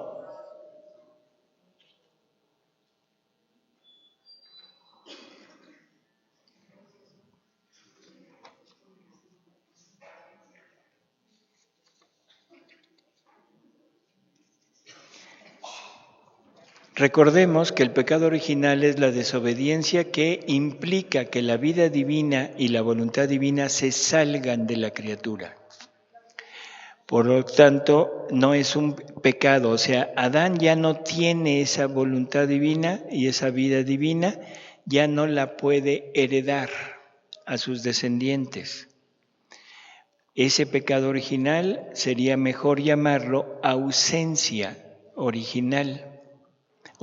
Recordemos que el pecado original es la desobediencia que implica que la vida divina y la voluntad divina se salgan de la criatura. Por lo tanto, no es un pecado, o sea, Adán ya no tiene esa voluntad divina y esa vida divina, ya no la puede heredar a sus descendientes. Ese pecado original sería mejor llamarlo ausencia original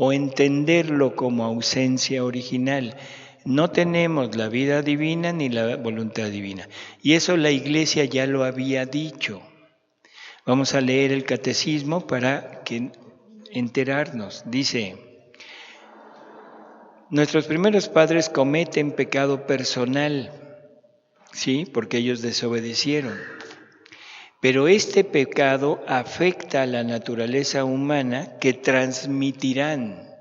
o entenderlo como ausencia original. No tenemos la vida divina ni la voluntad divina. Y eso la Iglesia ya lo había dicho. Vamos a leer el catecismo para enterarnos. Dice: nuestros primeros padres cometen pecado personal, ¿sí? Porque ellos desobedecieron. Pero este pecado afecta a la naturaleza humana que transmitirán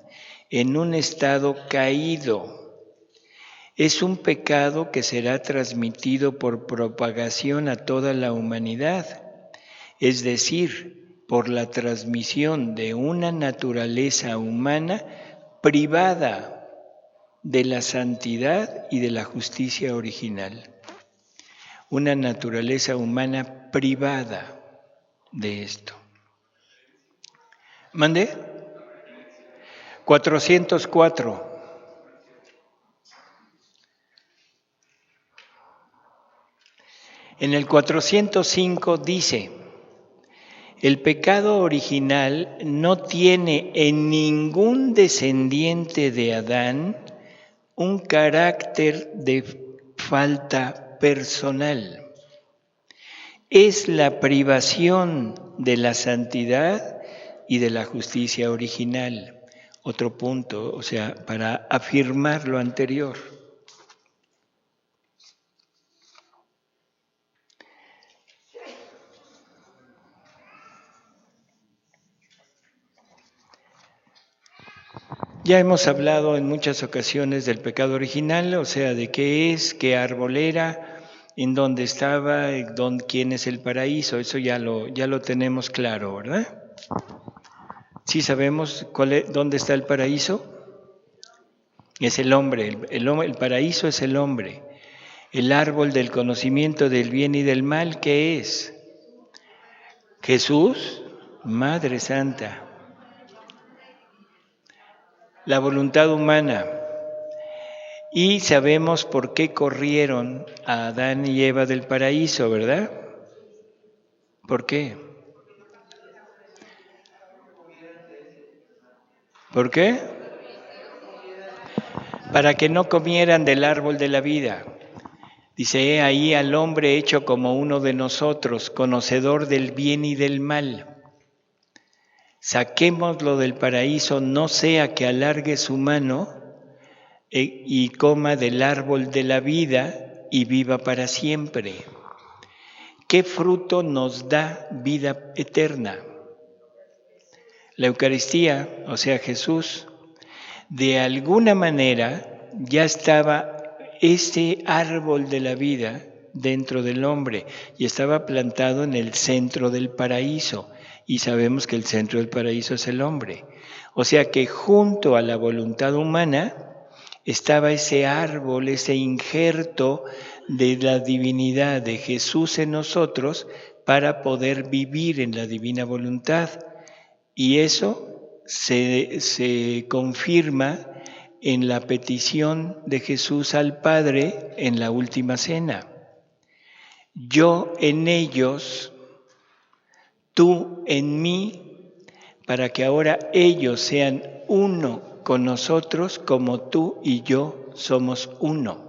en un estado caído. Es un pecado que será transmitido por propagación a toda la humanidad, es decir, por la transmisión de una naturaleza humana privada de la santidad y de la justicia original. Una naturaleza humana privada de esto. ¿Mande? 404. En el 405 dice: el pecado original no tiene en ningún descendiente de Adán un carácter de falta personal. Es la privación de la santidad y de la justicia original. Otro punto, o sea, para afirmar lo anterior. Ya hemos hablado en muchas ocasiones del pecado original, o sea, de qué es, qué árbol era, en dónde estaba, quién es el paraíso. Eso ya lo tenemos claro, ¿verdad? ¿Sí sabemos dónde está el paraíso? Es el hombre, el paraíso es el hombre. El árbol del conocimiento del bien y del mal, ¿qué es? Jesús, Madre Santa. La voluntad humana. Y sabemos por qué corrieron a Adán y Eva del paraíso, ¿verdad? ¿Por qué? ¿Por qué? Para que no comieran del árbol de la vida. Dice: he ahí al hombre hecho como uno de nosotros, conocedor del bien y del mal. Saquémoslo del paraíso, no sea que alargue su mano y coma del árbol de la vida y viva para siempre. ¿Qué fruto nos da vida eterna? La Eucaristía, o sea, Jesús. De alguna manera ya estaba ese árbol de la vida dentro del hombre y estaba plantado en el centro del paraíso. Y sabemos que el centro del paraíso es el hombre. O sea que junto a la voluntad humana estaba ese árbol, ese injerto de la divinidad de Jesús en nosotros para poder vivir en la divina voluntad. Y eso se confirma en la petición de Jesús al Padre en la última cena. Yo en ellos, tú en mí, para que ahora ellos sean uno con nosotros como tú y yo somos uno.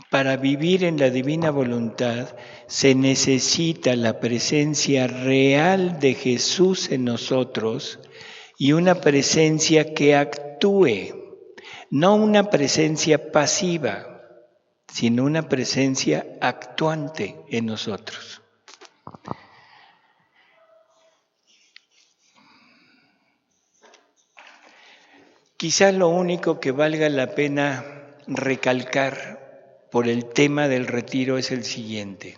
Para vivir en la divina voluntad se necesita la presencia real de Jesús en nosotros y una presencia que actúe, no una presencia pasiva. sino una presencia actuante en nosotros. Quizá lo único que valga la pena recalcar por el tema del retiro es el siguiente,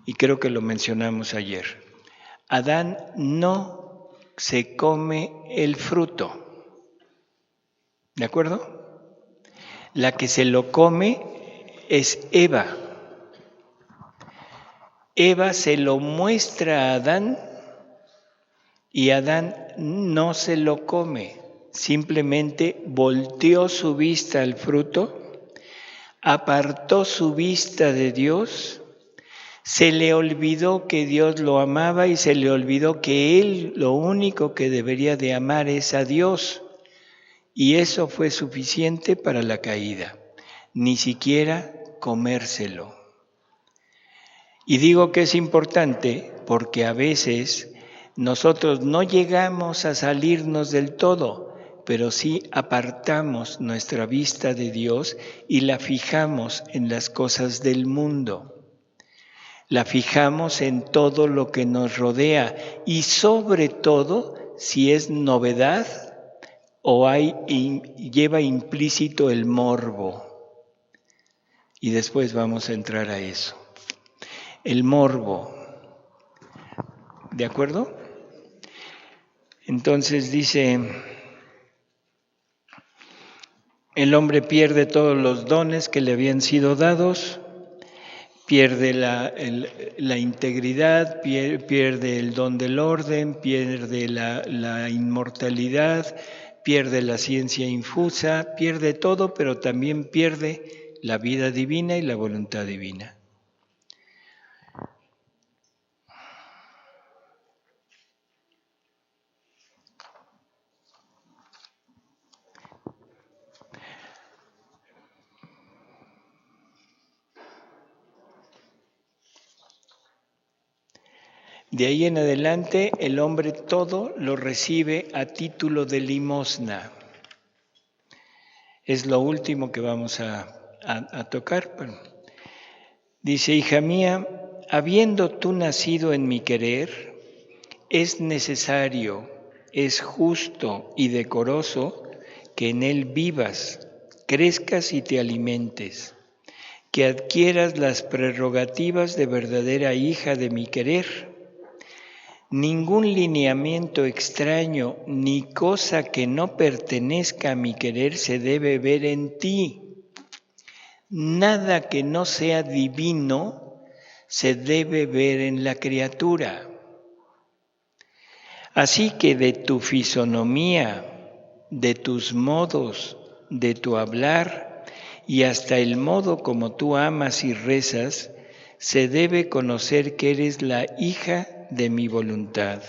y creo que lo mencionamos ayer. Adán no se come el fruto, ¿de acuerdo? La que se lo come es Eva. Eva se lo muestra a Adán y Adán no se lo come. Simplemente volteó su vista al fruto, apartó su vista de Dios, se le olvidó que Dios lo amaba y se le olvidó que él lo único que debería de amar es a Dios. Y eso fue suficiente para la caída, ni siquiera comérselo. Y digo que es importante porque a veces nosotros no llegamos a salirnos del todo, pero sí apartamos nuestra vista de Dios y la fijamos en las cosas del mundo. La fijamos en todo lo que nos rodea y sobre todo si es novedad o lleva implícito el morbo. Y después vamos a entrar a eso. El morbo. ¿De acuerdo? Entonces dice, el hombre pierde todos los dones que le habían sido dados, pierde la integridad, pierde el don del orden, pierde la inmortalidad, pierde la ciencia infusa, pierde todo, pero también pierde la vida divina y la voluntad divina. De ahí en adelante, el hombre todo lo recibe a título de limosna. Es lo último que vamos a tocar. Dice, hija mía, habiendo tú nacido en mi querer, es necesario, es justo y decoroso que en él vivas, crezcas y te alimentes, que adquieras las prerrogativas de verdadera hija de mi querer. Ningún lineamiento extraño ni cosa que no pertenezca a mi querer se debe ver en ti. Nada que no sea divino se debe ver en la criatura. Así que de tu fisonomía, de tus modos, de tu hablar y hasta el modo como tú amas y rezas, se debe conocer que eres la hija de mi voluntad.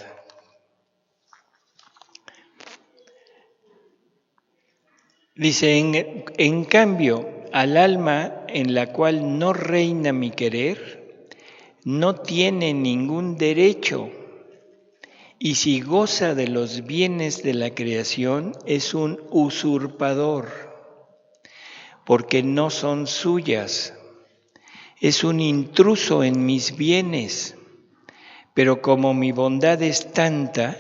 Dice, en cambio, al alma en la cual no reina mi querer, no tiene ningún derecho, y si goza de los bienes de la creación, es un usurpador, porque no son suyas. Es un intruso en mis bienes, pero como mi bondad es tanta,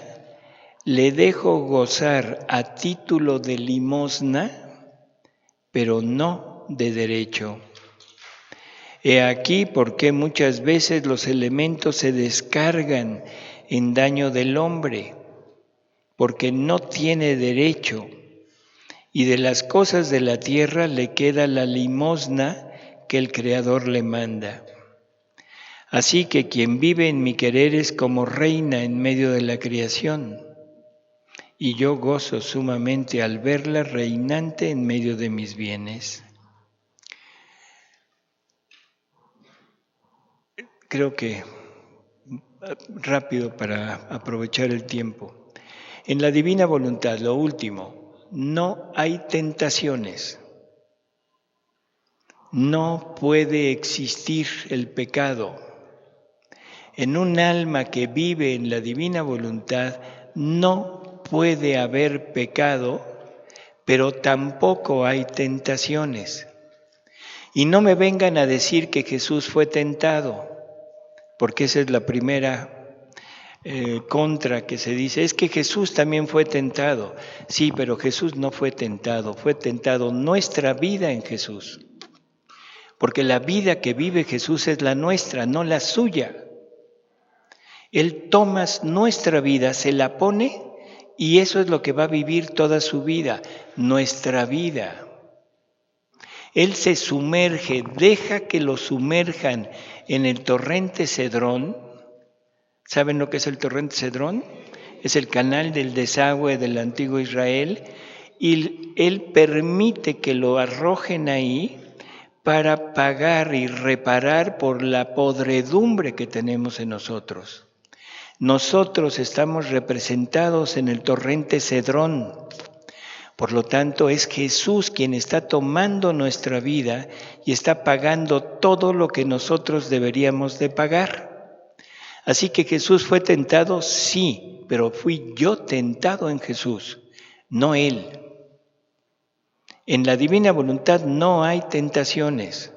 le dejo gozar a título de limosna, pero no de derecho. He aquí por qué muchas veces los elementos se descargan en daño del hombre, porque no tiene derecho, y de las cosas de la tierra le queda la limosna que el Creador le manda. Así que quien vive en mi querer es como reina en medio de la creación, y yo gozo sumamente al verla reinante en medio de mis bienes. Creo que rápido para aprovechar el tiempo. En la divina voluntad, lo último, no hay tentaciones. No puede existir el pecado. En un alma que vive en la divina voluntad no puede haber pecado, pero tampoco hay tentaciones. Y no me vengan a decir que Jesús fue tentado, porque esa es la primera contra que se dice, es que Jesús también fue tentado. Sí, pero Jesús no fue tentado nuestra vida en Jesús. Porque la vida que vive Jesús es la nuestra, no la suya. Él toma nuestra vida, se la pone y eso es lo que va a vivir toda su vida, nuestra vida. Él se sumerge, deja que lo sumerjan en el torrente Cedrón. ¿Saben lo que es el torrente Cedrón? Es el canal del desagüe del antiguo Israel y Él permite que lo arrojen ahí para pagar y reparar por la podredumbre que tenemos en nosotros. Nosotros estamos representados en el torrente Cedrón. Por lo tanto, es Jesús quien está tomando nuestra vida y está pagando todo lo que nosotros deberíamos de pagar. Así que Jesús fue tentado, sí, pero fui yo tentado en Jesús, no Él. En la divina voluntad no hay tentaciones.